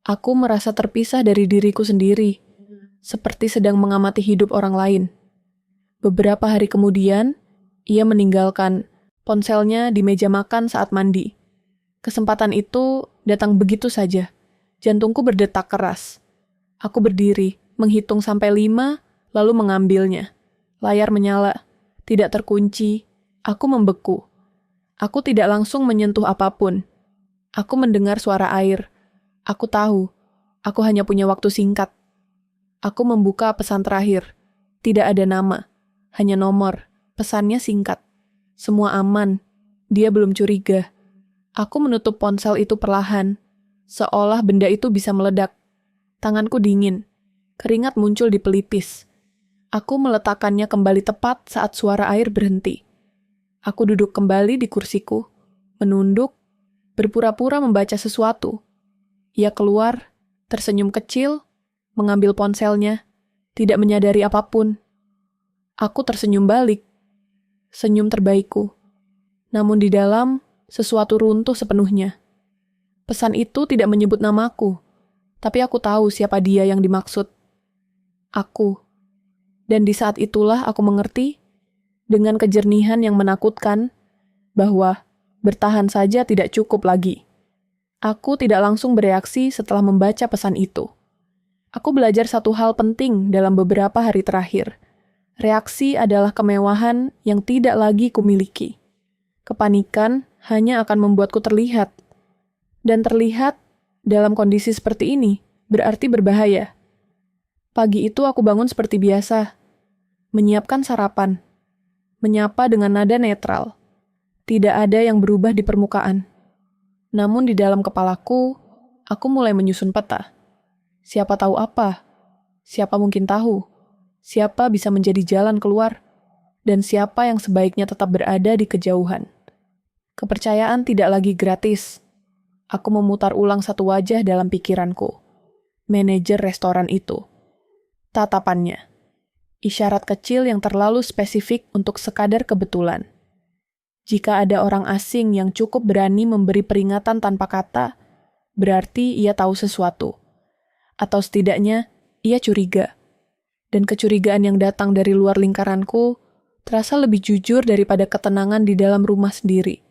Aku merasa terpisah dari diriku sendiri. Seperti sedang mengamati hidup orang lain. Beberapa hari kemudian, ia meninggalkan ponselnya di meja makan saat mandi. Kesempatan itu datang begitu saja. Jantungku berdetak keras. Aku berdiri, menghitung sampai 5, lalu mengambilnya. Layar menyala, tidak terkunci. Aku membeku. Aku tidak langsung menyentuh apapun. Aku mendengar suara air. Aku tahu, aku hanya punya waktu singkat. Aku membuka pesan terakhir. Tidak ada nama, hanya nomor. Pesannya singkat. Semua aman. Dia belum curiga. Aku menutup ponsel itu perlahan, seolah benda itu bisa meledak. Tanganku dingin. Keringat muncul di pelipis. Aku meletakkannya kembali tepat saat suara air berhenti. Aku duduk kembali di kursiku, menunduk, berpura-pura membaca sesuatu. Ia keluar, tersenyum kecil, mengambil ponselnya, tidak menyadari apapun. Aku tersenyum balik. Senyum terbaikku. Namun di dalam, sesuatu runtuh sepenuhnya. Pesan itu tidak menyebut namaku, tapi aku tahu siapa dia yang dimaksud. Aku. Dan di saat itulah aku mengerti, dengan kejernihan yang menakutkan, bahwa bertahan saja tidak cukup lagi. Aku tidak langsung bereaksi setelah membaca pesan itu. Aku belajar satu hal penting dalam beberapa hari terakhir. Reaksi adalah kemewahan yang tidak lagi kumiliki. Kepanikan hanya akan membuatku terlihat. Dan terlihat dalam kondisi seperti ini berarti berbahaya. Pagi itu aku bangun seperti biasa. Menyiapkan sarapan. Menyapa dengan nada netral. Tidak ada yang berubah di permukaan. Namun di dalam kepalaku, aku mulai menyusun peta. Siapa tahu apa? Siapa mungkin tahu? Siapa bisa menjadi jalan keluar? Dan siapa yang sebaiknya tetap berada di kejauhan? Kepercayaan tidak lagi gratis. Aku memutar ulang satu wajah dalam pikiranku. Manajer restoran itu. Tatapannya. Isyarat kecil yang terlalu spesifik untuk sekadar kebetulan. Jika ada orang asing yang cukup berani memberi peringatan tanpa kata, berarti ia tahu sesuatu. Atau setidaknya, ia curiga. Dan kecurigaan yang datang dari luar lingkaranku terasa lebih jujur daripada ketenangan di dalam rumah sendiri.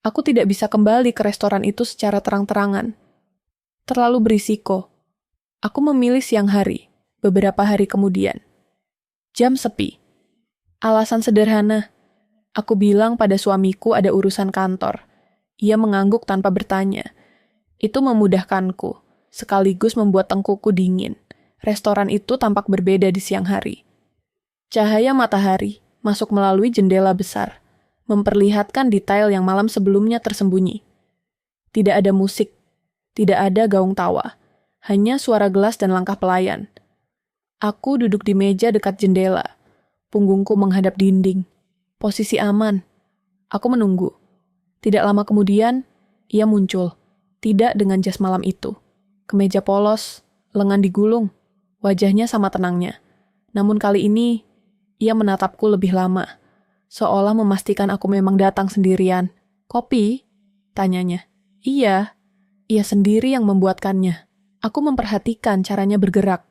Aku tidak bisa kembali ke restoran itu secara terang-terangan. Terlalu berisiko. Aku memilih siang hari, beberapa hari kemudian. Jam sepi. Alasan sederhana. Aku bilang pada suamiku ada urusan kantor. Ia mengangguk tanpa bertanya. Itu memudahkanku, sekaligus membuat tengkukku dingin. Restoran itu tampak berbeda di siang hari. Cahaya matahari masuk melalui jendela besar, memperlihatkan detail yang malam sebelumnya tersembunyi. Tidak ada musik, tidak ada gaung tawa, hanya suara gelas dan langkah pelayan. Aku duduk di meja dekat jendela, punggungku menghadap dinding. Posisi aman. Aku menunggu. Tidak lama kemudian, ia muncul. Tidak dengan jas malam itu. Kemeja polos, lengan digulung, wajahnya sama tenangnya. Namun kali ini, ia menatapku lebih lama. Seolah memastikan aku memang datang sendirian. Kopi? Tanyanya. Iya. Ia sendiri yang membuatkannya. Aku memperhatikan caranya bergerak.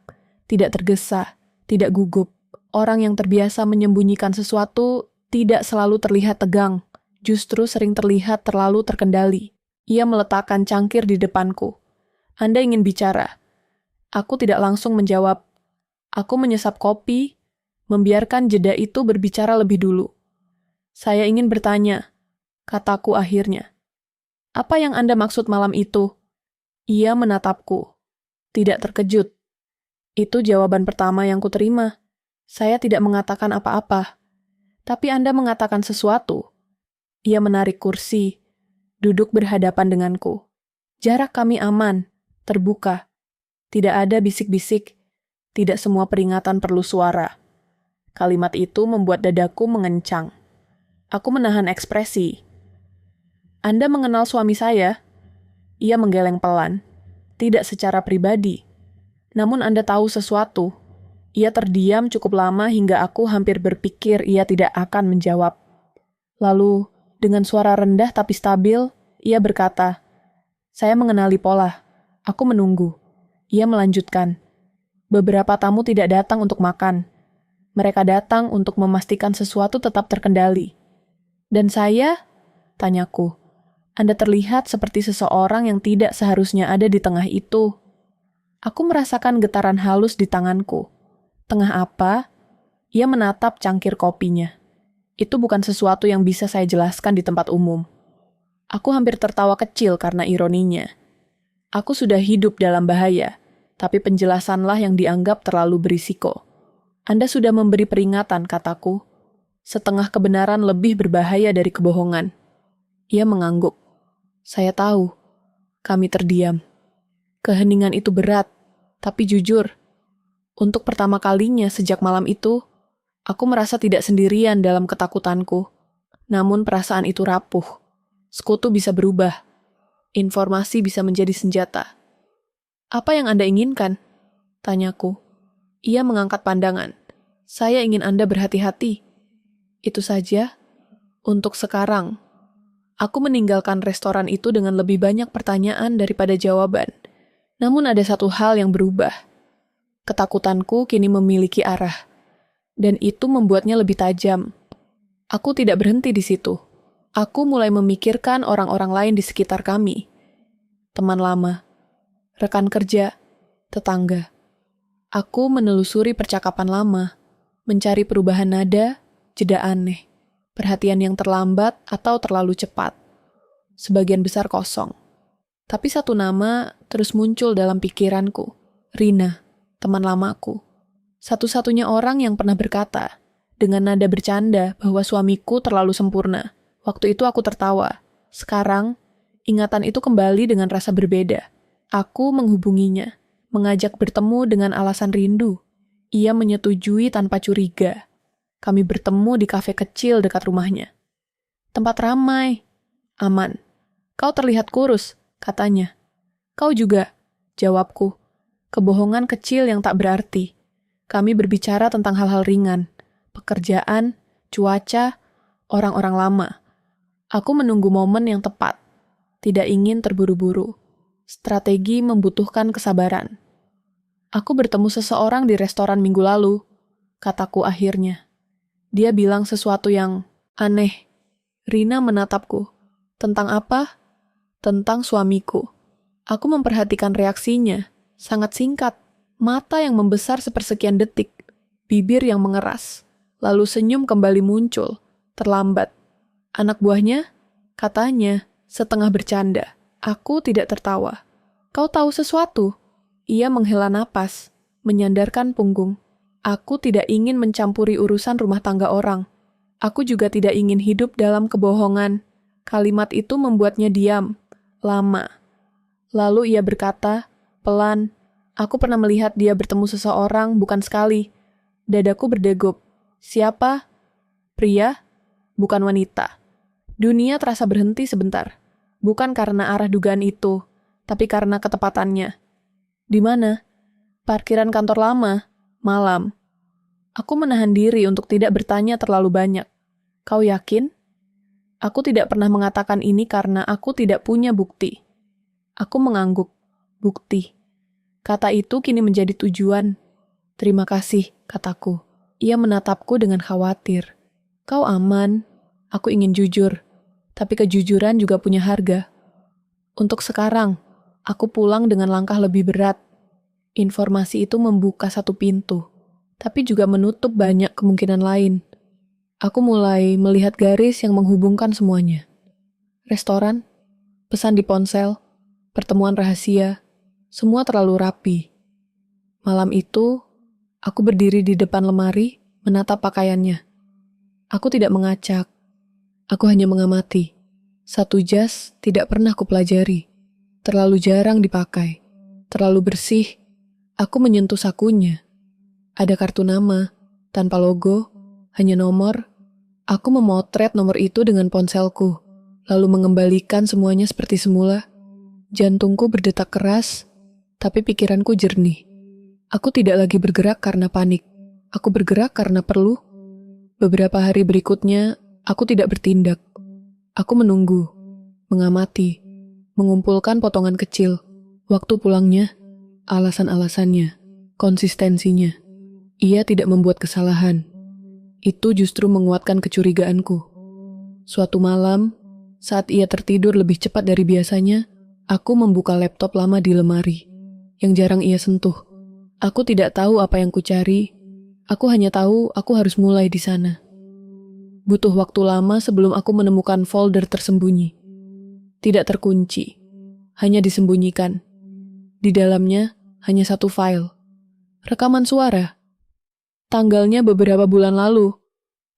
Tidak tergesa, tidak gugup. Orang yang terbiasa menyembunyikan sesuatu tidak selalu terlihat tegang, justru sering terlihat terlalu terkendali. Ia meletakkan cangkir di depanku. Anda ingin bicara? Aku tidak langsung menjawab. Aku menyesap kopi, membiarkan jeda itu berbicara lebih dulu. Saya ingin bertanya, kataku akhirnya. Apa yang Anda maksud malam itu? Ia menatapku. Tidak terkejut. Itu jawaban pertama yang kuterima. Saya tidak mengatakan apa-apa. Tapi Anda mengatakan sesuatu. Ia menarik kursi, duduk berhadapan denganku. Jarak kami aman, terbuka. Tidak ada bisik-bisik, tidak semua peringatan perlu suara. Kalimat itu membuat dadaku mengencang. Aku menahan ekspresi. Anda mengenal suami saya? Ia menggeleng pelan, tidak secara pribadi. Namun Anda tahu sesuatu. Ia terdiam cukup lama hingga aku hampir berpikir ia tidak akan menjawab. Lalu, dengan suara rendah tapi stabil, ia berkata, "Saya mengenali pola. Aku menunggu." Ia melanjutkan, "Beberapa tamu tidak datang untuk makan. Mereka datang untuk memastikan sesuatu tetap terkendali." "Dan saya?" tanyaku. "Anda terlihat seperti seseorang yang tidak seharusnya ada di tengah itu." Aku merasakan getaran halus di tanganku. Tengah apa? Ia menatap cangkir kopinya. Itu bukan sesuatu yang bisa saya jelaskan di tempat umum. Aku hampir tertawa kecil karena ironinya. Aku sudah hidup dalam bahaya, tapi penjelasanlah yang dianggap terlalu berisiko. Anda sudah memberi peringatan, kataku. Setengah kebenaran lebih berbahaya dari kebohongan. Ia mengangguk. Saya tahu. Kami terdiam. Keheningan itu berat, tapi jujur. Untuk pertama kalinya sejak malam itu, aku merasa tidak sendirian dalam ketakutanku. Namun perasaan itu rapuh. Sekutu bisa berubah. Informasi bisa menjadi senjata. Apa yang Anda inginkan? Tanyaku. Ia mengangkat pandangan. Saya ingin Anda berhati-hati. Itu saja. Untuk sekarang. Aku meninggalkan restoran itu dengan lebih banyak pertanyaan daripada jawaban. Namun ada satu hal yang berubah. Ketakutanku kini memiliki arah, dan itu membuatnya lebih tajam. Aku tidak berhenti di situ. Aku mulai memikirkan orang-orang lain di sekitar kami. Teman lama, rekan kerja, tetangga. Aku menelusuri percakapan lama, mencari perubahan nada, jeda aneh, perhatian yang terlambat atau terlalu cepat. Sebagian besar kosong. Tapi satu nama terus muncul dalam pikiranku, Rina. Teman lamaku. Satu-satunya orang yang pernah berkata, dengan nada bercanda bahwa suamiku terlalu sempurna. Waktu itu aku tertawa. Sekarang, ingatan itu kembali dengan rasa berbeda. Aku menghubunginya, mengajak bertemu dengan alasan rindu. Ia menyetujui tanpa curiga. Kami bertemu di kafe kecil dekat rumahnya. Tempat ramai. Aman. Kau terlihat kurus, katanya. Kau juga, jawabku. Kebohongan kecil yang tak berarti. Kami berbicara tentang hal-hal ringan, pekerjaan, cuaca, orang-orang lama. Aku menunggu momen yang tepat. Tidak ingin terburu-buru. Strategi membutuhkan kesabaran. Aku bertemu seseorang di restoran minggu lalu, kataku akhirnya. Dia bilang sesuatu yang aneh. Rina menatapku. Tentang apa? Tentang suamiku. Aku memperhatikan reaksinya. Sangat singkat, mata yang membesar sepersekian detik, bibir yang mengeras, Lalu senyum kembali muncul, terlambat. Anak buahnya? Katanya, setengah bercanda. Aku tidak tertawa. Kau tahu sesuatu? Ia menghela napas, menyandarkan punggung. Aku tidak ingin mencampuri urusan rumah tangga orang. Aku juga tidak ingin hidup dalam kebohongan. Kalimat itu membuatnya diam, lama. Lalu ia berkata, pelan, aku pernah melihat dia bertemu seseorang bukan sekali. Dadaku berdegup. Siapa? Pria? Bukan wanita. Dunia terasa berhenti sebentar. Bukan karena arah dugaan itu, tapi karena ketepatannya. Di mana? Parkiran kantor lama. Malam. Aku menahan diri untuk tidak bertanya terlalu banyak. Kau yakin? Aku tidak pernah mengatakan ini karena aku tidak punya bukti. Aku mengangguk. Bukti. Kata itu kini menjadi tujuan. Terima kasih, kataku. Ia menatapku dengan khawatir. Kau aman? Aku ingin jujur. Tapi kejujuran juga punya harga. Untuk sekarang, aku pulang dengan langkah lebih berat. Informasi itu membuka satu pintu, tapi juga menutup banyak kemungkinan lain. Aku mulai melihat garis yang menghubungkan semuanya. Restoran, pesan di ponsel, pertemuan rahasia, semua terlalu rapi. Malam itu, aku berdiri di depan lemari, menatap pakaiannya. Aku tidak mengacak. Aku hanya mengamati. Satu jas tidak pernah kupelajari. Terlalu jarang dipakai. Terlalu bersih. Aku menyentuh sakunya. Ada kartu nama, tanpa logo, hanya nomor. Aku memotret nomor itu dengan ponselku, lalu mengembalikan semuanya seperti semula. Jantungku berdetak keras, tapi pikiranku jernih. Aku tidak lagi bergerak karena panik. Aku bergerak karena perlu. Beberapa hari berikutnya, aku tidak bertindak. Aku menunggu, mengamati, mengumpulkan potongan kecil. Waktu pulangnya, alasan-alasannya, konsistensinya. Ia tidak membuat kesalahan. Itu justru menguatkan kecurigaanku. Suatu malam, saat ia tertidur lebih cepat dari biasanya, aku membuka laptop lama di lemari, yang jarang ia sentuh. Aku tidak tahu apa yang kucari. Aku hanya tahu aku harus mulai di sana. Butuh waktu lama sebelum aku menemukan folder tersembunyi. Tidak terkunci, hanya disembunyikan. Di dalamnya hanya satu file. Rekaman suara. Tanggalnya beberapa bulan lalu.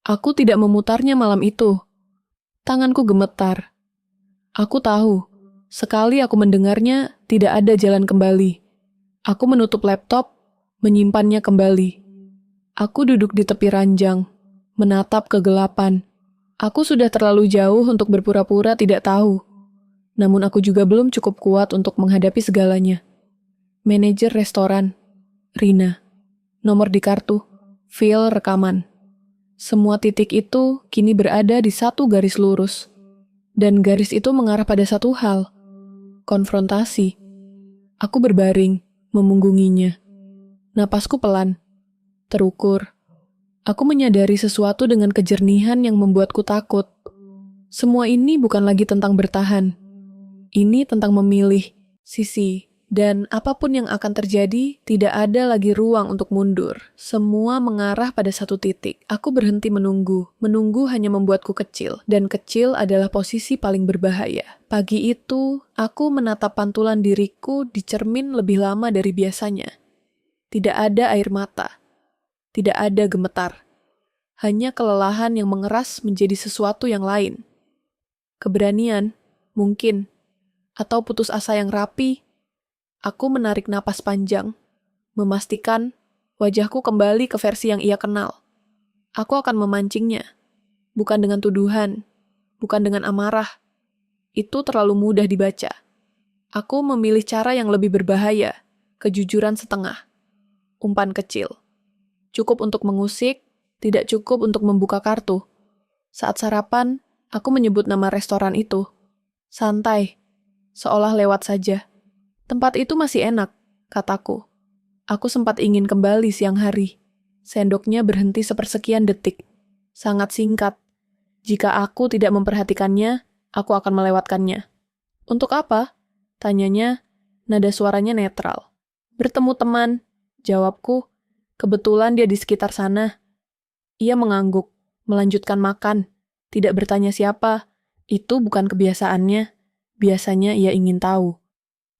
Aku tidak memutarnya malam itu. Tanganku gemetar. Aku tahu, sekali aku mendengarnya, tidak ada jalan kembali. Aku menutup laptop, menyimpannya kembali. Aku duduk di tepi ranjang, menatap kegelapan. Aku sudah terlalu jauh untuk berpura-pura tidak tahu. Namun aku juga belum cukup kuat untuk menghadapi segalanya. Manajer restoran, Rina. Nomor di kartu, file rekaman. Semua titik itu kini berada di satu garis lurus. Dan garis itu mengarah pada satu hal. Konfrontasi. Aku berbaring, memunggunginya. Napasku pelan, terukur. Aku menyadari sesuatu dengan kejernihan yang membuatku takut. Semua ini bukan lagi tentang bertahan. Ini tentang memilih sisi. Dan apapun yang akan terjadi, tidak ada lagi ruang untuk mundur. Semua mengarah pada satu titik. Aku berhenti menunggu. Menunggu hanya membuatku kecil. Dan kecil adalah posisi paling berbahaya. Pagi itu, aku menatap pantulan diriku di cermin lebih lama dari biasanya. Tidak ada air mata. Tidak ada gemetar. Hanya kelelahan yang mengeras menjadi sesuatu yang lain. Keberanian, mungkin. Atau putus asa yang rapi. Aku menarik napas panjang, memastikan wajahku kembali ke versi yang ia kenal. Aku akan memancingnya, bukan dengan tuduhan, bukan dengan amarah. Itu terlalu mudah dibaca. Aku memilih cara yang lebih berbahaya, kejujuran setengah, umpan kecil. Cukup untuk mengusik, tidak cukup untuk membuka kartu. Saat sarapan, aku menyebut nama restoran itu. Santai, seolah lewat saja. Tempat itu masih enak, kataku. Aku sempat ingin kembali siang hari. Sendoknya berhenti sepersekian detik. Sangat singkat. Jika aku tidak memperhatikannya, aku akan melewatkannya. Untuk apa? Tanyanya, nada suaranya netral. Bertemu teman, jawabku. Kebetulan dia di sekitar sana. Ia mengangguk, melanjutkan makan, tidak bertanya siapa. Itu bukan kebiasaannya. Biasanya ia ingin tahu.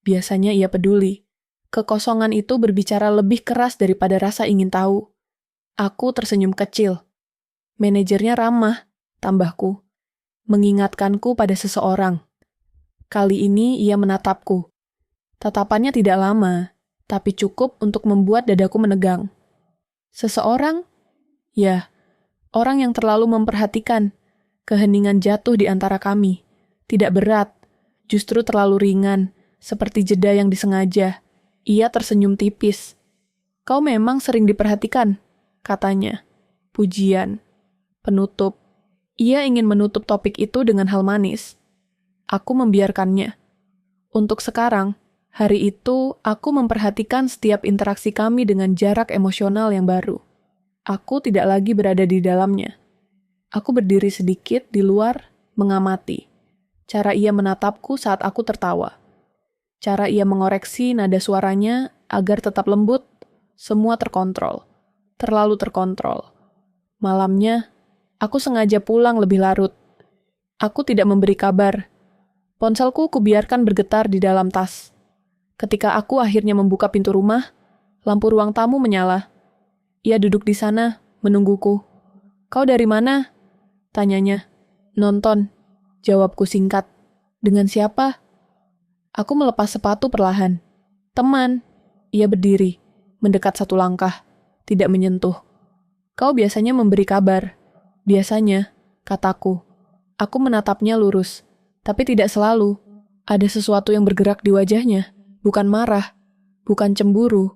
Biasanya ia peduli. Kekosongan itu berbicara lebih keras daripada rasa ingin tahu. Aku tersenyum kecil. Manajernya ramah, tambahku. Mengingatkanku pada seseorang. Kali ini ia menatapku. Tatapannya tidak lama, tapi cukup untuk membuat dadaku menegang. Seseorang? Ya, orang yang terlalu memperhatikan. Keheningan jatuh di antara kami. Tidak berat, justru terlalu ringan, seperti jeda yang disengaja. Ia tersenyum tipis. Kau memang sering diperhatikan, katanya. Pujian. Penutup. Ia ingin menutup topik itu dengan hal manis. Aku membiarkannya. Untuk sekarang, hari itu aku memperhatikan setiap interaksi kami dengan jarak emosional yang baru. Aku tidak lagi berada di dalamnya. Aku berdiri sedikit di luar, mengamati. Cara ia menatapku saat aku tertawa. Cara ia mengoreksi nada suaranya agar tetap lembut, semua terkontrol. Terlalu terkontrol. Malamnya, aku sengaja pulang lebih larut. Aku tidak memberi kabar. Ponselku kubiarkan bergetar di dalam tas. Ketika aku akhirnya membuka pintu rumah, lampu ruang tamu menyala. Ia duduk di sana, menungguku. Kau dari mana? Tanyanya. Nonton. Jawabku singkat. Dengan siapa? Aku melepas sepatu perlahan. Teman. Ia berdiri, mendekat satu langkah, tidak menyentuh. Kau biasanya memberi kabar. Biasanya, kataku. Aku menatapnya lurus, tapi tidak selalu. Ada sesuatu yang bergerak di wajahnya, bukan marah, bukan cemburu,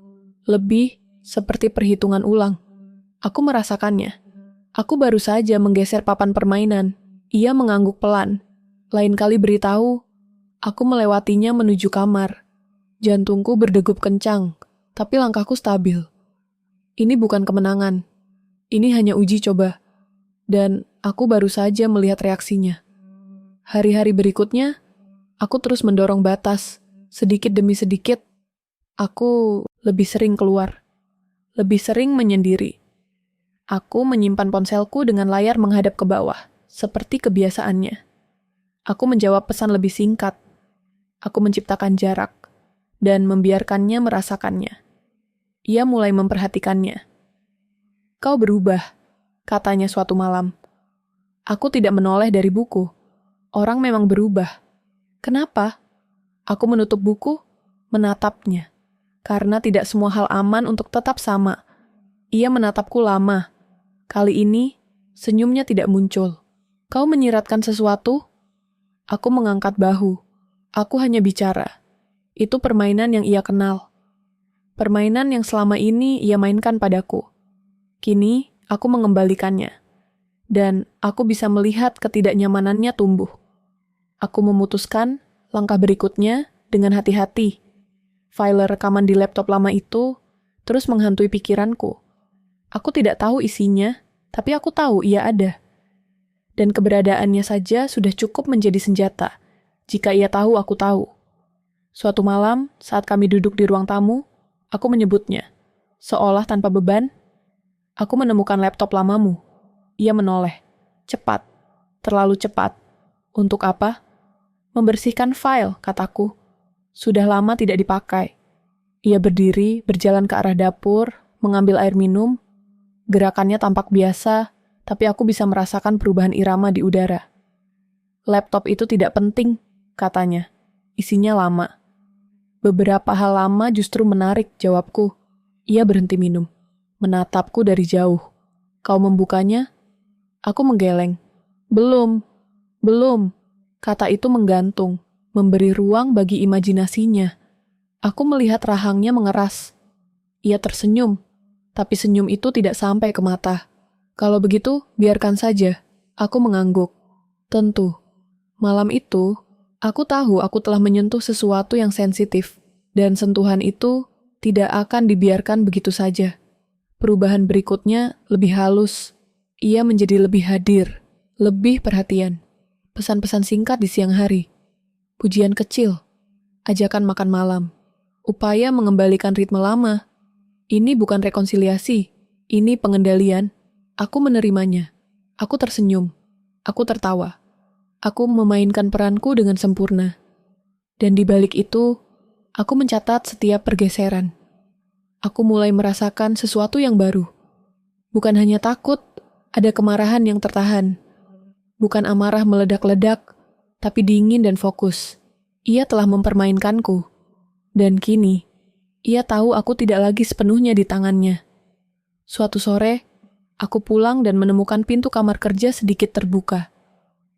lebih seperti perhitungan ulang. Aku merasakannya. Aku baru saja menggeser papan permainan. Ia mengangguk pelan. Lain kali beritahu, aku melewatinya menuju kamar. Jantungku berdegup kencang, tapi langkahku stabil. Ini bukan kemenangan. Ini hanya uji coba. Dan aku baru saja melihat reaksinya. Hari-hari berikutnya, aku terus mendorong batas. Sedikit demi sedikit, aku lebih sering keluar. Lebih sering menyendiri. Aku menyimpan ponselku dengan layar menghadap ke bawah, seperti kebiasaannya. Aku menjawab pesan lebih singkat. Aku menciptakan jarak, dan membiarkannya merasakannya. Ia mulai memperhatikannya. Kau berubah, katanya suatu malam. Aku tidak menoleh dari buku. Orang memang berubah. Kenapa? Aku menutup buku, menatapnya. Karena tidak semua hal aman untuk tetap sama. Ia menatapku lama. Kali ini, senyumnya tidak muncul. Kau menyiratkan sesuatu? Aku mengangkat bahu. Aku hanya bicara. Itu permainan yang ia kenal. Permainan yang selama ini ia mainkan padaku. Kini, aku mengembalikannya. Dan aku bisa melihat ketidaknyamanannya tumbuh. Aku memutuskan langkah berikutnya dengan hati-hati. File rekaman di laptop lama itu terus menghantui pikiranku. Aku tidak tahu isinya, tapi aku tahu ia ada. Dan keberadaannya saja sudah cukup menjadi senjata, jika ia tahu aku tahu. Suatu malam, saat kami duduk di ruang tamu, aku menyebutnya. Seolah tanpa beban, aku menemukan laptop lamamu. Ia menoleh. Cepat. Terlalu cepat. Untuk apa? Membersihkan file, kataku. Sudah lama tidak dipakai. Ia berdiri, berjalan ke arah dapur, mengambil air minum. Gerakannya tampak biasa, tapi aku bisa merasakan perubahan irama di udara. Laptop itu tidak penting, katanya. Isinya lama. Beberapa hal lama justru menarik, jawabku. Ia berhenti minum. Menatapku dari jauh. Kau membukanya? Aku menggeleng. Belum. Kata itu menggantung, memberi ruang bagi imajinasinya. Aku melihat rahangnya mengeras. Ia tersenyum, tapi senyum itu tidak sampai ke mata. Kalau begitu, biarkan saja. Aku mengangguk. Tentu. Malam itu, aku tahu aku telah menyentuh sesuatu yang sensitif, dan sentuhan itu tidak akan dibiarkan begitu saja. Perubahan berikutnya lebih halus. Ia menjadi lebih hadir, lebih perhatian. Pesan-pesan singkat di siang hari. Pujian kecil. Ajakan makan malam. Upaya mengembalikan ritme lama. Ini bukan rekonsiliasi. Ini pengendalian. Aku menerimanya. Aku tersenyum. Aku tertawa. Aku memainkan peranku dengan sempurna. Dan di balik itu, aku mencatat setiap pergeseran. Aku mulai merasakan sesuatu yang baru. Bukan hanya takut, ada kemarahan yang tertahan. Bukan amarah meledak-ledak, tapi dingin dan fokus. Ia telah mempermainkanku. Dan kini, ia tahu aku tidak lagi sepenuhnya di tangannya. Suatu sore, aku pulang dan menemukan pintu kamar kerja sedikit terbuka.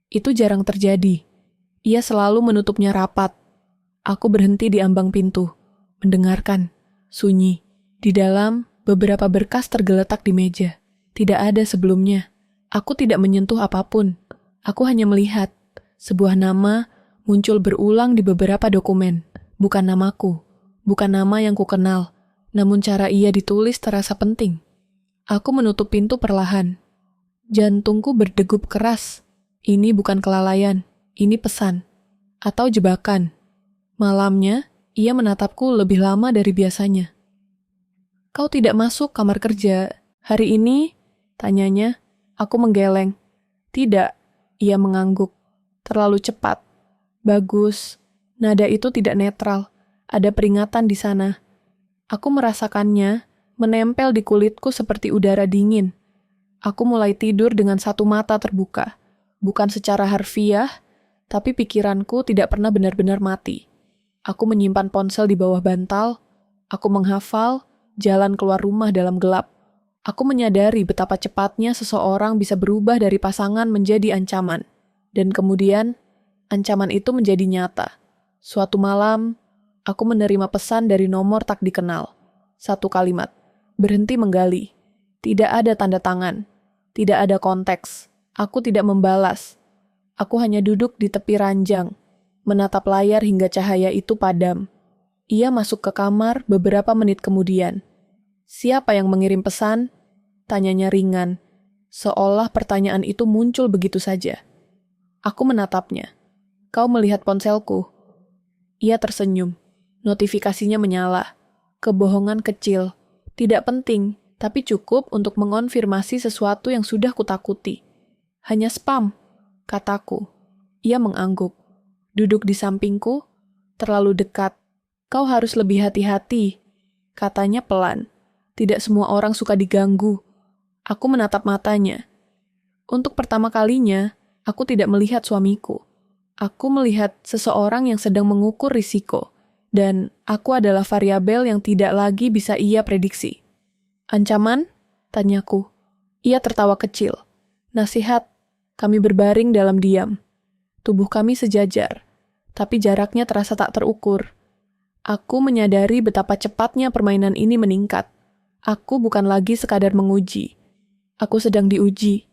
Itu jarang terjadi. Ia selalu menutupnya rapat. Aku berhenti di ambang pintu, mendengarkan, sunyi. Di dalam, beberapa berkas tergeletak di meja. Tidak ada sebelumnya. Aku tidak menyentuh apapun. Aku hanya melihat. Sebuah nama muncul berulang di beberapa dokumen. Bukan namaku. Bukan nama yang kukenal. Namun cara ia ditulis terasa penting. Aku menutup pintu perlahan. Jantungku berdegup keras. Ini bukan kelalaian. Ini pesan. Atau jebakan. Malamnya, ia menatapku lebih lama dari biasanya. Kau tidak masuk kamar kerja hari ini? Tanyanya. Aku menggeleng. Tidak, ia mengangguk. Terlalu cepat. Bagus. Nada itu tidak netral. Ada peringatan di sana. Aku merasakannya menempel di kulitku seperti udara dingin. Aku mulai tidur dengan satu mata terbuka. Bukan secara harfiah, tapi pikiranku tidak pernah benar-benar mati. Aku menyimpan ponsel di bawah bantal. Aku menghafal jalan keluar rumah dalam gelap. Aku menyadari betapa cepatnya seseorang bisa berubah dari pasangan menjadi ancaman. Dan kemudian, ancaman itu menjadi nyata. Suatu malam, aku menerima pesan dari nomor tak dikenal. Satu kalimat, berhenti menggali. Tidak ada tanda tangan. Tidak ada konteks. Aku tidak membalas. Aku hanya duduk di tepi ranjang, menatap layar hingga cahaya itu padam. Ia masuk ke kamar beberapa menit kemudian. Siapa yang mengirim pesan? Tanyanya ringan, seolah pertanyaan itu muncul begitu saja. Aku menatapnya. Kau melihat ponselku? Ia tersenyum. Notifikasinya menyala. Kebohongan kecil. Tidak penting, tapi cukup untuk mengonfirmasi sesuatu yang sudah kutakuti. Hanya spam, kataku. Ia mengangguk. Duduk di sampingku, terlalu dekat. Kau harus lebih hati-hati, katanya pelan. Tidak semua orang suka diganggu. Aku menatap matanya. Untuk pertama kalinya, aku tidak melihat suamiku. Aku melihat seseorang yang sedang mengukur risiko. Dan aku adalah variabel yang tidak lagi bisa ia prediksi. Ancaman? Tanyaku. Ia tertawa kecil. Nasihat. Kami berbaring dalam diam. Tubuh kami sejajar, tapi jaraknya terasa tak terukur. Aku menyadari betapa cepatnya permainan ini meningkat. Aku bukan lagi sekadar menguji. Aku sedang diuji.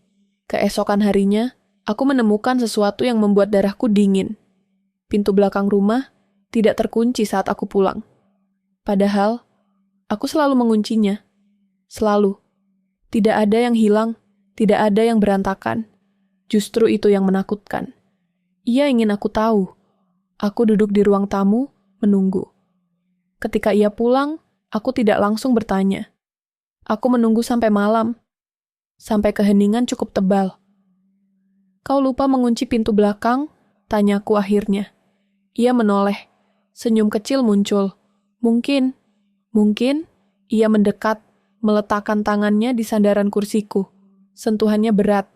Keesokan harinya, aku menemukan sesuatu yang membuat darahku dingin. Pintu belakang rumah tidak terkunci saat aku pulang. Padahal, aku selalu menguncinya. Selalu. Tidak ada yang hilang, tidak ada yang berantakan. Justru itu yang menakutkan. Ia ingin aku tahu. Aku duduk di ruang tamu, menunggu. Ketika ia pulang, aku tidak langsung bertanya. Aku menunggu sampai malam. Sampai keheningan cukup tebal. Kau lupa mengunci pintu belakang? Tanyaku akhirnya. Ia menoleh. Senyum kecil muncul. Mungkin. Ia mendekat, meletakkan tangannya di sandaran kursiku. Sentuhannya berat.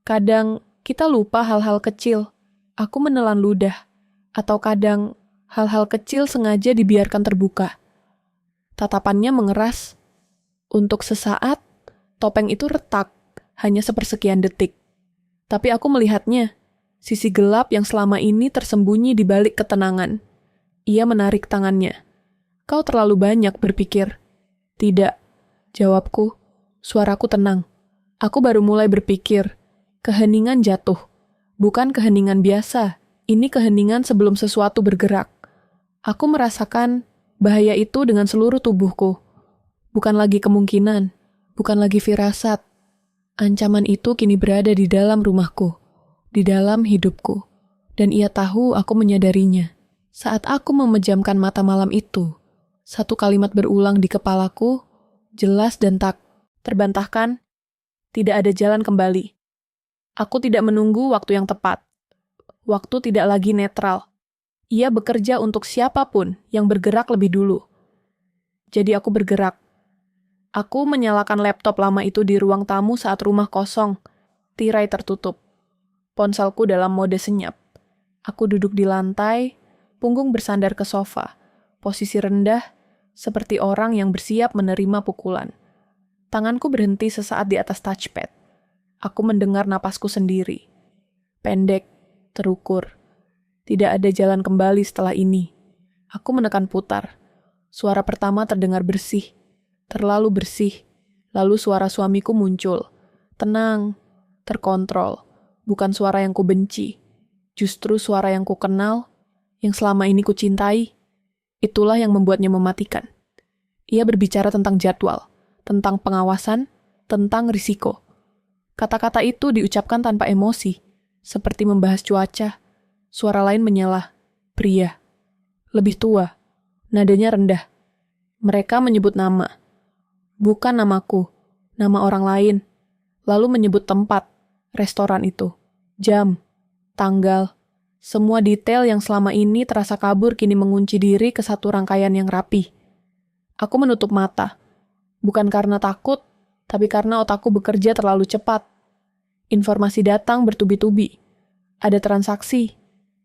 Kadang kita lupa hal-hal kecil. Aku menelan ludah. Atau kadang hal-hal kecil sengaja dibiarkan terbuka. Tatapannya mengeras. Untuk sesaat, topeng itu retak, hanya sepersekian detik. Tapi aku melihatnya, sisi gelap yang selama ini tersembunyi di balik ketenangan. Ia menarik tangannya. Kau terlalu banyak berpikir. Tidak, jawabku. Suaraku tenang. Aku baru mulai berpikir. Keheningan jatuh. Bukan keheningan biasa. Ini keheningan sebelum sesuatu bergerak. Aku merasakan bahaya itu dengan seluruh tubuhku. Bukan lagi kemungkinan. Bukan lagi firasat. Ancaman itu kini berada di dalam rumahku. Di dalam hidupku. Dan ia tahu aku menyadarinya. Saat aku memejamkan mata malam itu, satu kalimat berulang di kepalaku, jelas dan tak terbantahkan. Tidak ada jalan kembali. Aku tidak menunggu waktu yang tepat. Waktu tidak lagi netral. Ia bekerja untuk siapapun yang bergerak lebih dulu. Jadi aku bergerak. Aku menyalakan laptop lama itu di ruang tamu saat rumah kosong. Tirai tertutup. Ponselku dalam mode senyap. Aku duduk di lantai, punggung bersandar ke sofa. Posisi rendah, seperti orang yang bersiap menerima pukulan. Tanganku berhenti sesaat di atas touchpad. Aku mendengar napasku sendiri. Pendek, terukur. Tidak ada jalan kembali setelah ini. Aku menekan putar. Suara pertama terdengar bersih. Terlalu bersih. Lalu suara suamiku muncul. Tenang, terkontrol. Bukan suara yang kubenci. Justru suara yang kukenal, yang selama ini kucintai. Itulah yang membuatnya mematikan. Ia berbicara tentang jadwal, tentang pengawasan, tentang risiko. Kata-kata itu diucapkan tanpa emosi, seperti membahas cuaca. Suara lain menyela. Pria. Lebih tua. Nadanya rendah. Mereka menyebut nama. Bukan namaku, nama orang lain. Lalu menyebut tempat, restoran itu, jam, tanggal, semua detail yang selama ini terasa kabur kini mengunci diri ke satu rangkaian yang rapi. Aku menutup mata, bukan karena takut, tapi karena otakku bekerja terlalu cepat. Informasi datang bertubi-tubi. Ada transaksi,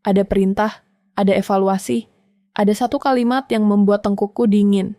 ada perintah, ada evaluasi, ada satu kalimat yang membuat tengkukku dingin.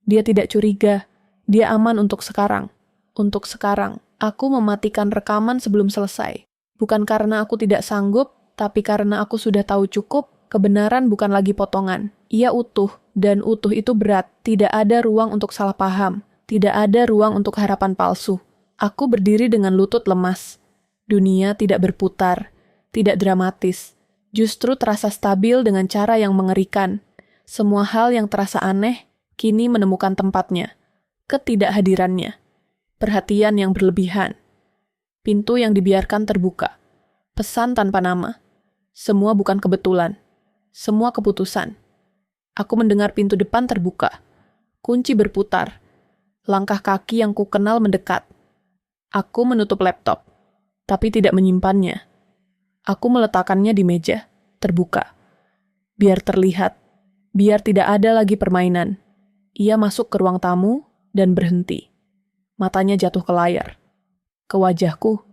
Dia tidak curiga, dia aman untuk sekarang. Untuk sekarang. Aku mematikan rekaman sebelum selesai. Bukan karena aku tidak sanggup, tapi karena aku sudah tahu cukup, kebenaran bukan lagi potongan. Ia utuh, dan utuh itu berat. Tidak ada ruang untuk salah paham. Tidak ada ruang untuk harapan palsu. Aku berdiri dengan lutut lemas. Dunia tidak berputar, tidak dramatis. Justru terasa stabil dengan cara yang mengerikan. Semua hal yang terasa aneh, kini menemukan tempatnya. Ketidakhadirannya. Perhatian yang berlebihan. Pintu yang dibiarkan terbuka. Pesan tanpa nama. Semua bukan kebetulan. Semua keputusan. Aku mendengar pintu depan terbuka. Kunci berputar. Langkah kaki yang kukenal mendekat. Aku menutup laptop, tapi tidak menyimpannya. Aku meletakkannya di meja, terbuka. Biar terlihat, biar tidak ada lagi permainan. Ia masuk ke ruang tamu dan berhenti. Matanya jatuh ke layar. Ke wajahku.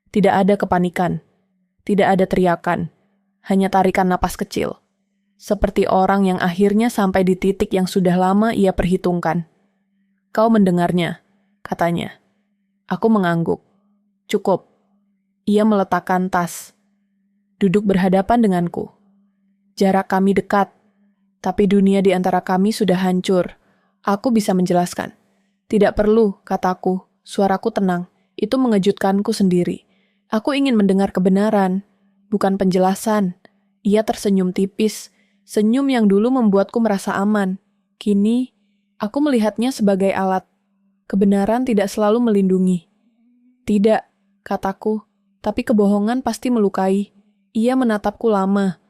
Tidak ada kepanikan. Tidak ada teriakan. Hanya tarikan napas kecil. Seperti orang yang akhirnya sampai di titik yang sudah lama ia perhitungkan. Kau mendengarnya, katanya. Aku mengangguk. Cukup. Ia meletakkan tas. Duduk berhadapan denganku. Jarak kami dekat. Tapi dunia di antara kami sudah hancur. Aku bisa menjelaskan. Tidak perlu, kataku. Suaraku tenang. Itu mengejutkanku sendiri. Aku ingin mendengar kebenaran, bukan penjelasan. Ia tersenyum tipis. Senyum yang dulu membuatku merasa aman. Kini, aku melihatnya sebagai alat. Kebenaran tidak selalu melindungi. Tidak, kataku. Tapi kebohongan pasti melukai. Ia menatapku lama.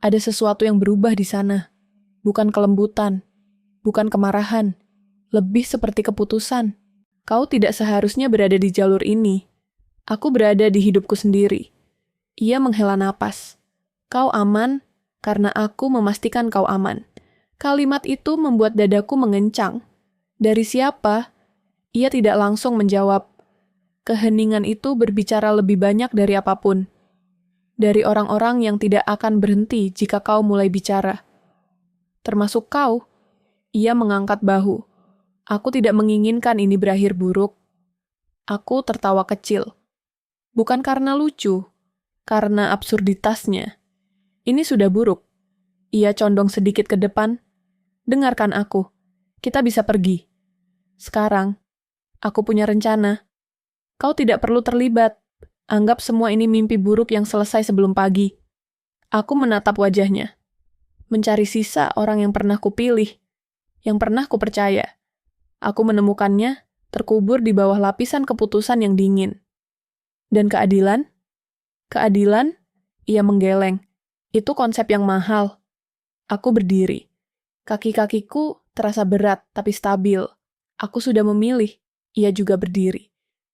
Ada sesuatu yang berubah di sana. Bukan kelembutan. Bukan kemarahan. Lebih seperti keputusan. Kau tidak seharusnya berada di jalur ini. Aku berada di hidupku sendiri. Ia menghela napas. Kau aman karena aku memastikan kau aman. Kalimat itu membuat dadaku mengencang. Dari siapa? Ia tidak langsung menjawab. Keheningan itu berbicara lebih banyak dari apapun. Dari orang-orang yang tidak akan berhenti jika kau mulai bicara. Termasuk kau. Ia mengangkat bahu. Aku tidak menginginkan ini berakhir buruk. Aku tertawa kecil. Bukan karena lucu, karena absurditasnya. Ini sudah buruk. Ia condong sedikit ke depan. Dengarkan aku. Kita bisa pergi. Sekarang, aku punya rencana. Kau tidak perlu terlibat. Anggap semua ini mimpi buruk yang selesai sebelum pagi. Aku menatap wajahnya. Mencari sisa orang yang pernah kupilih. Yang pernah kupercaya. Aku menemukannya terkubur di bawah lapisan keputusan yang dingin. Dan keadilan? Keadilan? Ia menggeleng. Itu konsep yang mahal. Aku berdiri. Kaki-kakiku terasa berat tapi stabil. Aku sudah memilih. Ia juga berdiri.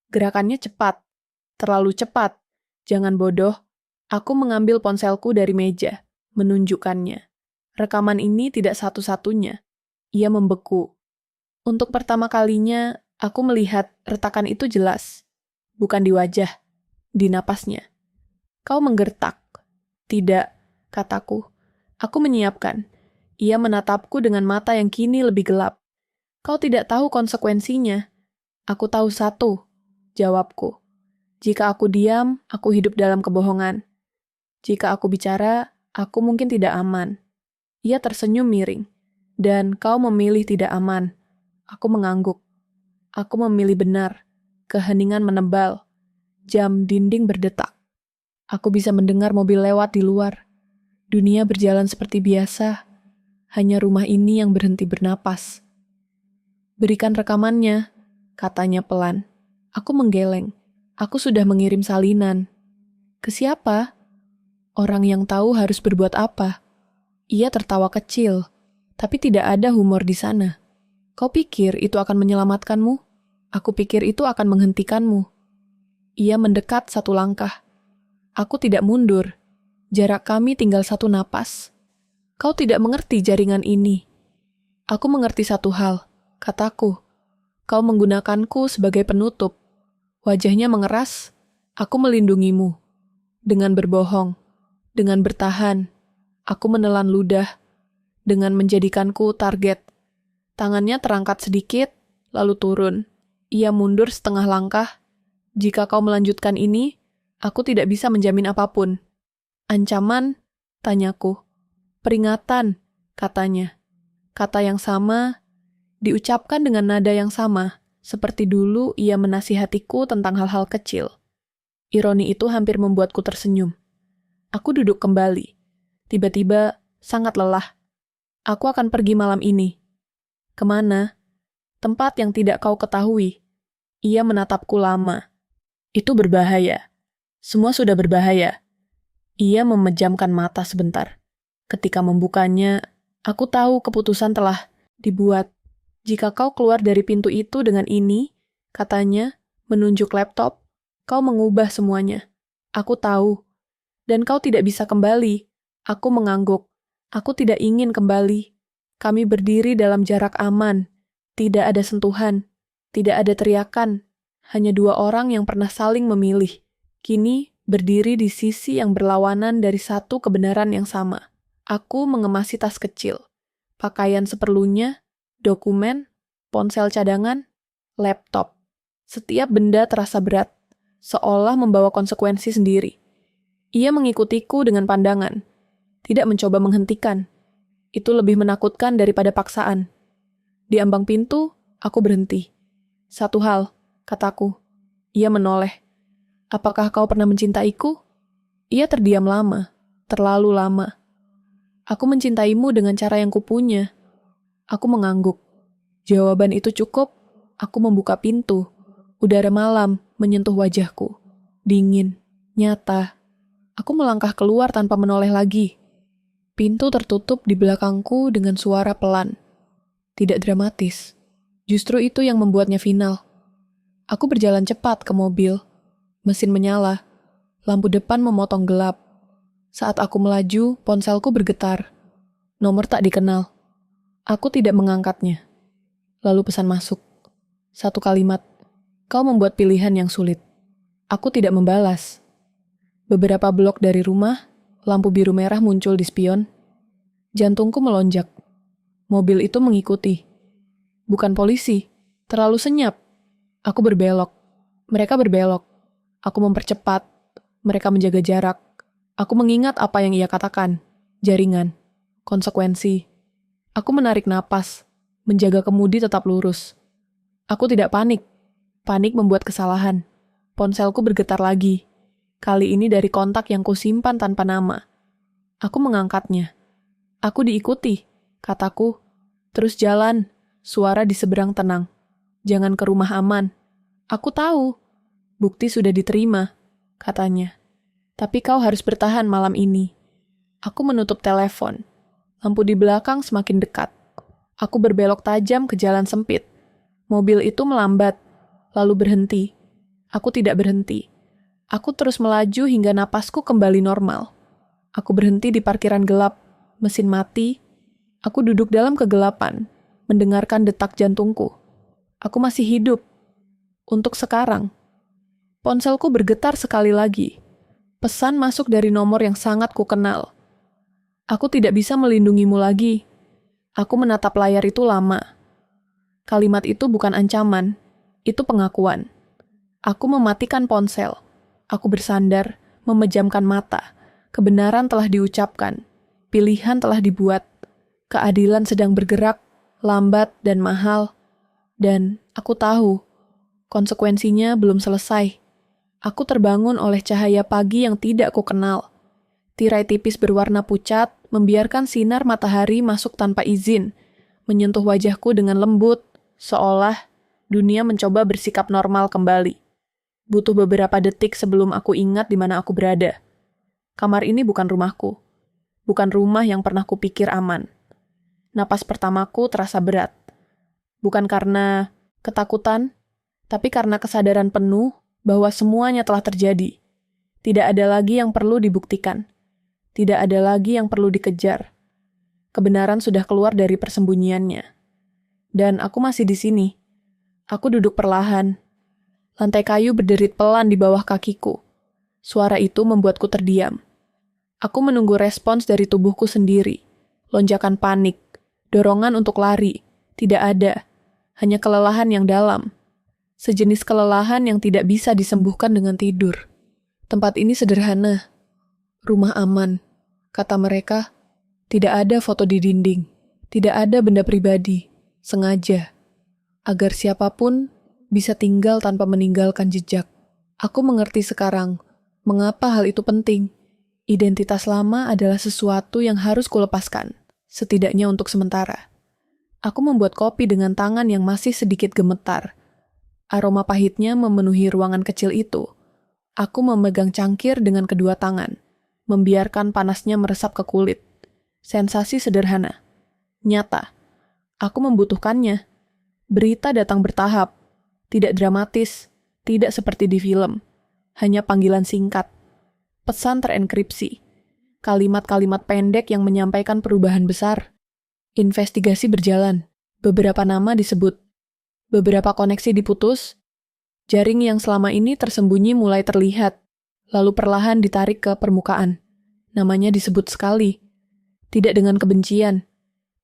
Gerakannya cepat, terlalu cepat. Jangan bodoh. Aku mengambil ponselku dari meja, menunjukkannya. Rekaman ini tidak satu-satunya. Ia membeku. Untuk pertama kalinya, aku melihat retakan itu jelas. Bukan di wajah, di napasnya. Kau menggertak. Tidak, kataku. Aku menyiapkan. Ia menatapku dengan mata yang kini lebih gelap. Kau tidak tahu konsekuensinya. Aku tahu satu, jawabku. Jika aku diam, aku hidup dalam kebohongan. Jika aku bicara, aku mungkin tidak aman. Ia tersenyum miring. Dan kau memilih tidak aman. Aku mengangguk. Aku memilih benar. Keheningan menebal. Jam dinding berdetak. Aku bisa mendengar mobil lewat di luar. Dunia berjalan seperti biasa. Hanya rumah ini yang berhenti bernapas. Berikan rekamannya, katanya pelan. Aku menggeleng. Aku sudah mengirim salinan. Ke siapa? Orang yang tahu harus berbuat apa? Ia tertawa kecil, tapi tidak ada humor di sana. Kau pikir itu akan menyelamatkanmu? Aku pikir itu akan menghentikanmu. Ia mendekat satu langkah. Aku tidak mundur. Jarak kami tinggal satu napas. Kau tidak mengerti jaringan ini. Aku mengerti satu hal, kataku. Kau menggunakanku sebagai penutup. Wajahnya mengeras. Aku melindungimu. Dengan berbohong. Dengan bertahan. Aku menelan ludah. Dengan menjadikanku target. Tangannya terangkat sedikit, lalu turun. Ia mundur setengah langkah. Jika kau melanjutkan ini, aku tidak bisa menjamin apapun. Ancaman? Tanyaku. Peringatan, katanya. Kata yang sama, diucapkan dengan nada yang sama, seperti dulu ia menasihatiku tentang hal-hal kecil. Ironi itu hampir membuatku tersenyum. Aku duduk kembali. Tiba-tiba, sangat lelah. Aku akan pergi malam ini. Kemana? Tempat yang tidak kau ketahui. Ia menatapku lama. Itu berbahaya. Semua sudah berbahaya. Ia memejamkan mata sebentar. Ketika membukanya, aku tahu keputusan telah dibuat. Jika kau keluar dari pintu itu dengan ini, katanya, menunjuk laptop, kau mengubah semuanya. Aku tahu. Dan kau tidak bisa kembali. Aku mengangguk. Aku tidak ingin kembali. Kami berdiri dalam jarak aman. Tidak ada sentuhan. Tidak ada teriakan. Hanya dua orang yang pernah saling memilih. Kini berdiri di sisi yang berlawanan dari satu kebenaran yang sama. Aku mengemasi tas kecil. Pakaian seperlunya, dokumen, ponsel cadangan, laptop. Setiap benda terasa berat, seolah membawa konsekuensi sendiri. Ia mengikutiku dengan pandangan. Tidak mencoba menghentikan. Itu lebih menakutkan daripada paksaan. Di ambang pintu, aku berhenti. Satu hal, kataku. Ia menoleh. Apakah kau pernah mencintaiku? Ia terdiam lama, terlalu lama. Aku mencintaimu dengan cara yang kupunya. Aku mengangguk. Jawaban itu cukup. Aku membuka pintu. Udara malam menyentuh wajahku. Dingin, nyata. Aku melangkah keluar tanpa menoleh lagi. Pintu tertutup di belakangku dengan suara pelan. Tidak dramatis. Justru itu yang membuatnya final. Aku berjalan cepat ke mobil. Mesin menyala. Lampu depan memotong gelap. Saat aku melaju, ponselku bergetar. Nomor tak dikenal. Aku tidak mengangkatnya. Lalu pesan masuk. Satu kalimat. Kau membuat pilihan yang sulit. Aku tidak membalas. Beberapa blok dari rumah, lampu biru merah muncul di spion. Jantungku melonjak. Mobil itu mengikuti. Bukan polisi. Terlalu senyap. Aku berbelok. Mereka berbelok. Aku mempercepat. Mereka menjaga jarak. Aku mengingat apa yang ia katakan. Jaringan. Konsekuensi. Aku menarik napas. Menjaga kemudi tetap lurus. Aku tidak panik. Panik membuat kesalahan. Ponselku bergetar lagi. Kali ini dari kontak yang kusimpan tanpa nama. Aku mengangkatnya. Aku diikuti, kataku. Terus jalan. Suara di seberang tenang. Jangan ke rumah aman. Aku tahu. Bukti sudah diterima, katanya. Tapi kau harus bertahan malam ini. Aku menutup telepon. Lampu di belakang semakin dekat. Aku berbelok tajam ke jalan sempit. Mobil itu melambat, lalu berhenti. Aku tidak berhenti. Aku terus melaju hingga napasku kembali normal. Aku berhenti di parkiran gelap, mesin mati. Aku duduk dalam kegelapan, mendengarkan detak jantungku. Aku masih hidup. Untuk sekarang. Ponselku bergetar sekali lagi. Pesan masuk dari nomor yang sangat kukenal. Aku tidak bisa melindungimu lagi. Aku menatap layar itu lama. Kalimat itu bukan ancaman, itu pengakuan. Aku mematikan ponsel. Aku bersandar, memejamkan mata. Kebenaran telah diucapkan. Pilihan telah dibuat. Keadilan sedang bergerak, lambat dan mahal. Dan aku tahu, konsekuensinya belum selesai. Aku terbangun oleh cahaya pagi yang tidak kukenal. Tirai tipis berwarna pucat membiarkan sinar matahari masuk tanpa izin, menyentuh wajahku dengan lembut, seolah dunia mencoba bersikap normal kembali. Butuh beberapa detik sebelum aku ingat di mana aku berada. Kamar ini bukan rumahku. Bukan rumah yang pernah kupikir aman. Napas pertamaku terasa berat. Bukan karena ketakutan, tapi karena kesadaran penuh bahwa semuanya telah terjadi. Tidak ada lagi yang perlu dibuktikan. Tidak ada lagi yang perlu dikejar. Kebenaran sudah keluar dari persembunyiannya. Dan aku masih di sini. Aku duduk perlahan. Lantai kayu berderit pelan di bawah kakiku. Suara itu membuatku terdiam. Aku menunggu respons dari tubuhku sendiri. Lonjakan panik, dorongan untuk lari, tidak ada. Hanya kelelahan yang dalam. Sejenis kelelahan yang tidak bisa disembuhkan dengan tidur. Tempat ini sederhana. Rumah aman. Kata mereka, tidak ada foto di dinding, tidak ada benda pribadi, sengaja, agar siapapun bisa tinggal tanpa meninggalkan jejak. Aku mengerti sekarang, mengapa hal itu penting. Identitas lama adalah sesuatu yang harus kulepaskan, setidaknya untuk sementara. Aku membuat kopi dengan tangan yang masih sedikit gemetar. Aroma pahitnya memenuhi ruangan kecil itu. Aku memegang cangkir dengan kedua tangan. Membiarkan panasnya meresap ke kulit. Sensasi sederhana. Nyata. Aku membutuhkannya. Berita datang bertahap. Tidak dramatis. Tidak seperti di film. Hanya panggilan singkat. Pesan terenkripsi. Kalimat-kalimat pendek yang menyampaikan perubahan besar. Investigasi berjalan. Beberapa nama disebut. Beberapa koneksi diputus. Jaring yang selama ini tersembunyi mulai terlihat. Lalu perlahan ditarik ke permukaan. Namanya disebut sekali. Tidak dengan kebencian.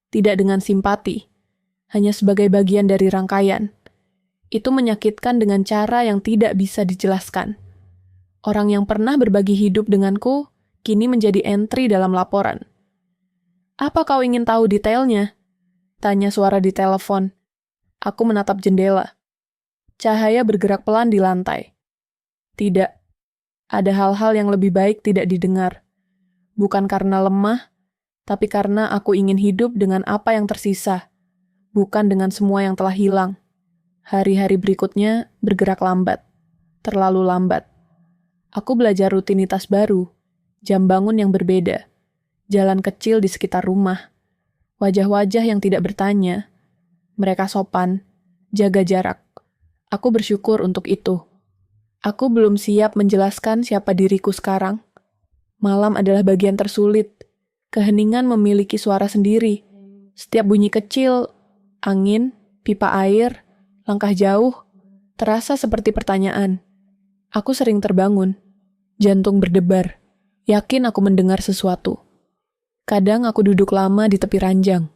Tidak dengan simpati. Hanya sebagai bagian dari rangkaian. Itu menyakitkan dengan cara yang tidak bisa dijelaskan. Orang yang pernah berbagi hidup denganku, kini menjadi entry dalam laporan. Apa kau ingin tahu detailnya? Tanya suara di telepon. Aku menatap jendela. Cahaya bergerak pelan di lantai. Tidak. Ada hal-hal yang lebih baik tidak didengar. Bukan karena lemah, tapi karena aku ingin hidup dengan apa yang tersisa. Bukan dengan semua yang telah hilang. Hari-hari berikutnya bergerak lambat. Terlalu lambat. Aku belajar rutinitas baru. Jam bangun yang berbeda. Jalan kecil di sekitar rumah. Wajah-wajah yang tidak bertanya. Mereka sopan. Jaga jarak. Aku bersyukur untuk itu. Aku belum siap menjelaskan siapa diriku sekarang. Malam adalah bagian tersulit. Keheningan memiliki suara sendiri. Setiap bunyi kecil, angin, pipa air, langkah jauh, terasa seperti pertanyaan. Aku sering terbangun. Jantung berdebar. Yakin aku mendengar sesuatu. Kadang aku duduk lama di tepi ranjang.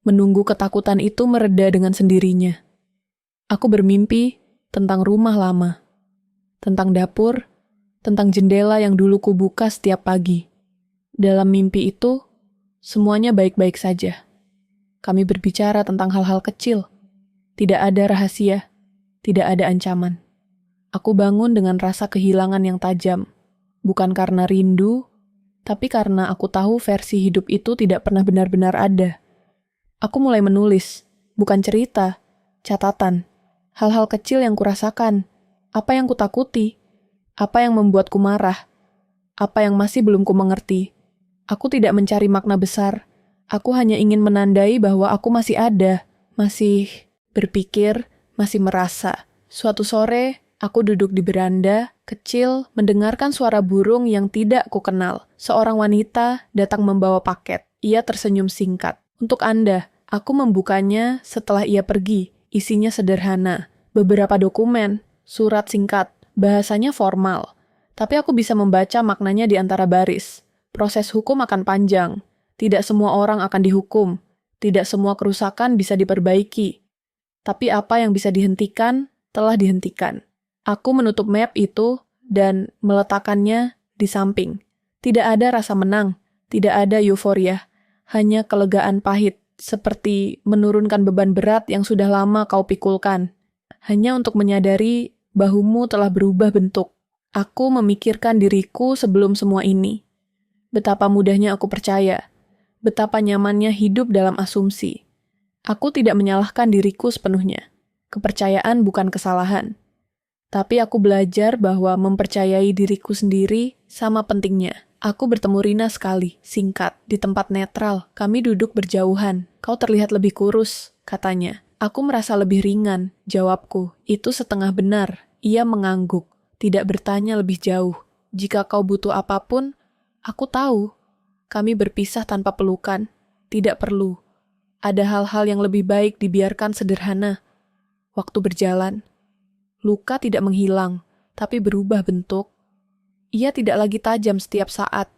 Menunggu ketakutan itu mereda dengan sendirinya. Aku bermimpi tentang rumah lama. Tentang dapur, tentang jendela yang dulu kubuka setiap pagi. Dalam mimpi itu, semuanya baik-baik saja. Kami berbicara tentang hal-hal kecil. Tidak ada rahasia, tidak ada ancaman. Aku bangun dengan rasa kehilangan yang tajam. Bukan karena rindu, tapi karena aku tahu versi hidup itu tidak pernah benar-benar ada. Aku mulai menulis, bukan cerita, catatan. Hal-hal kecil yang kurasakan. Apa yang kutakuti? Apa yang membuatku marah? Apa yang masih belum ku mengerti? Aku tidak mencari makna besar. Aku hanya ingin menandai bahwa aku masih ada, masih berpikir, masih merasa. Suatu sore, Aku duduk di beranda, kecil, mendengarkan suara burung yang tidak kukenal. Seorang wanita datang membawa paket. Ia tersenyum singkat. Untuk Anda, aku membukanya setelah ia pergi. Isinya sederhana. Beberapa dokumen, surat singkat, bahasanya formal. Tapi aku bisa membaca maknanya di antara baris. Proses hukum akan panjang. Tidak semua orang akan dihukum. Tidak semua kerusakan bisa diperbaiki. Tapi apa yang bisa dihentikan, telah dihentikan. Aku menutup map itu dan meletakkannya di samping. Tidak ada rasa menang, tidak ada euforia, hanya kelegaan pahit, seperti menurunkan beban berat yang sudah lama kau pikulkan. Hanya untuk menyadari bahumu telah berubah bentuk. Aku memikirkan diriku sebelum semua ini. Betapa mudahnya aku percaya, betapa nyamannya hidup dalam asumsi. Aku tidak menyalahkan diriku sepenuhnya. Kepercayaan bukan kesalahan. Tapi aku belajar bahwa mempercayai diriku sendiri sama pentingnya. Aku bertemu Rina sekali, singkat, di tempat netral. Kami duduk berjauhan. Kau terlihat lebih kurus, katanya. Aku merasa lebih ringan, jawabku. Itu setengah benar. Ia mengangguk, tidak bertanya lebih jauh. Jika kau butuh apapun, aku tahu. Kami berpisah tanpa pelukan. Tidak perlu. Ada hal-hal yang lebih baik dibiarkan sederhana. Waktu berjalan. Luka tidak menghilang, tapi berubah bentuk. Ia tidak lagi tajam setiap saat.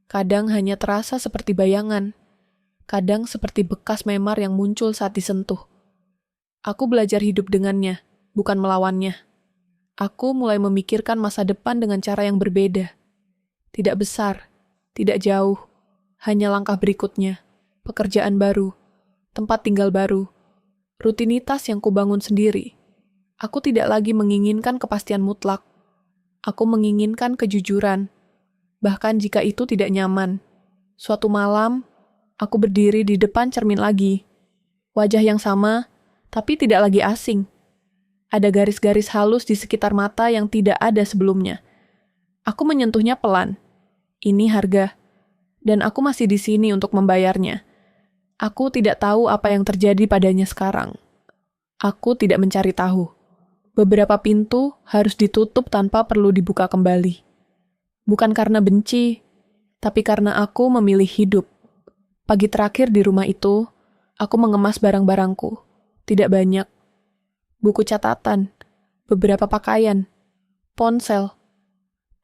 Kadang hanya terasa seperti bayangan. Kadang seperti bekas memar yang muncul saat disentuh. Aku belajar hidup dengannya, bukan melawannya. Aku mulai memikirkan masa depan dengan cara yang berbeda. Tidak besar, tidak jauh, hanya langkah berikutnya. Pekerjaan baru, tempat tinggal baru, rutinitas yang kubangun sendiri. Aku tidak lagi menginginkan kepastian mutlak. Aku menginginkan kejujuran, bahkan jika itu tidak nyaman. Suatu malam, aku berdiri di depan cermin lagi. Wajah yang sama, tapi tidak lagi asing. Ada garis-garis halus di sekitar mata yang tidak ada sebelumnya. Aku menyentuhnya pelan. Ini harga, dan aku masih di sini untuk membayarnya. Aku tidak tahu apa yang terjadi padanya sekarang. Aku tidak mencari tahu. Beberapa pintu harus ditutup tanpa perlu dibuka kembali. Bukan karena benci, tapi karena aku memilih hidup. Pagi terakhir di rumah itu, aku mengemas barang-barangku. Tidak banyak. Buku catatan, beberapa pakaian, ponsel.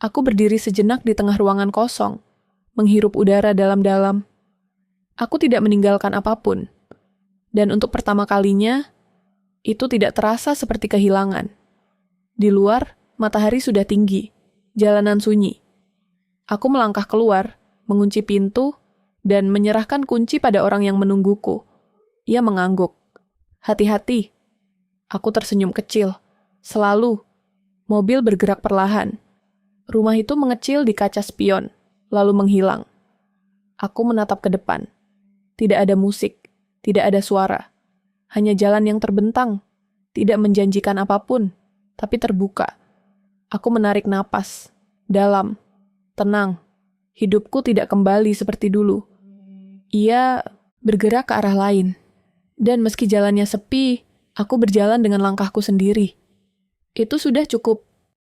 Aku berdiri sejenak di tengah ruangan kosong, menghirup udara dalam-dalam. Aku tidak meninggalkan apapun. Dan untuk pertama kalinya, itu tidak terasa seperti kehilangan. Di luar, matahari sudah tinggi, jalanan sunyi. Aku melangkah keluar, mengunci pintu, dan menyerahkan kunci pada orang yang menungguku. Ia mengangguk. Hati-hati. Aku tersenyum kecil. Selalu. Mobil bergerak perlahan. Rumah itu mengecil di kaca spion, lalu menghilang. Aku menatap ke depan. Tidak ada musik, tidak ada suara. Hanya jalan yang terbentang, tidak menjanjikan apapun, tapi terbuka. Aku menarik napas, dalam, tenang. Hidupku tidak kembali seperti dulu. Ia bergerak ke arah lain. Dan meski jalannya sepi, aku berjalan dengan langkahku sendiri. Itu sudah cukup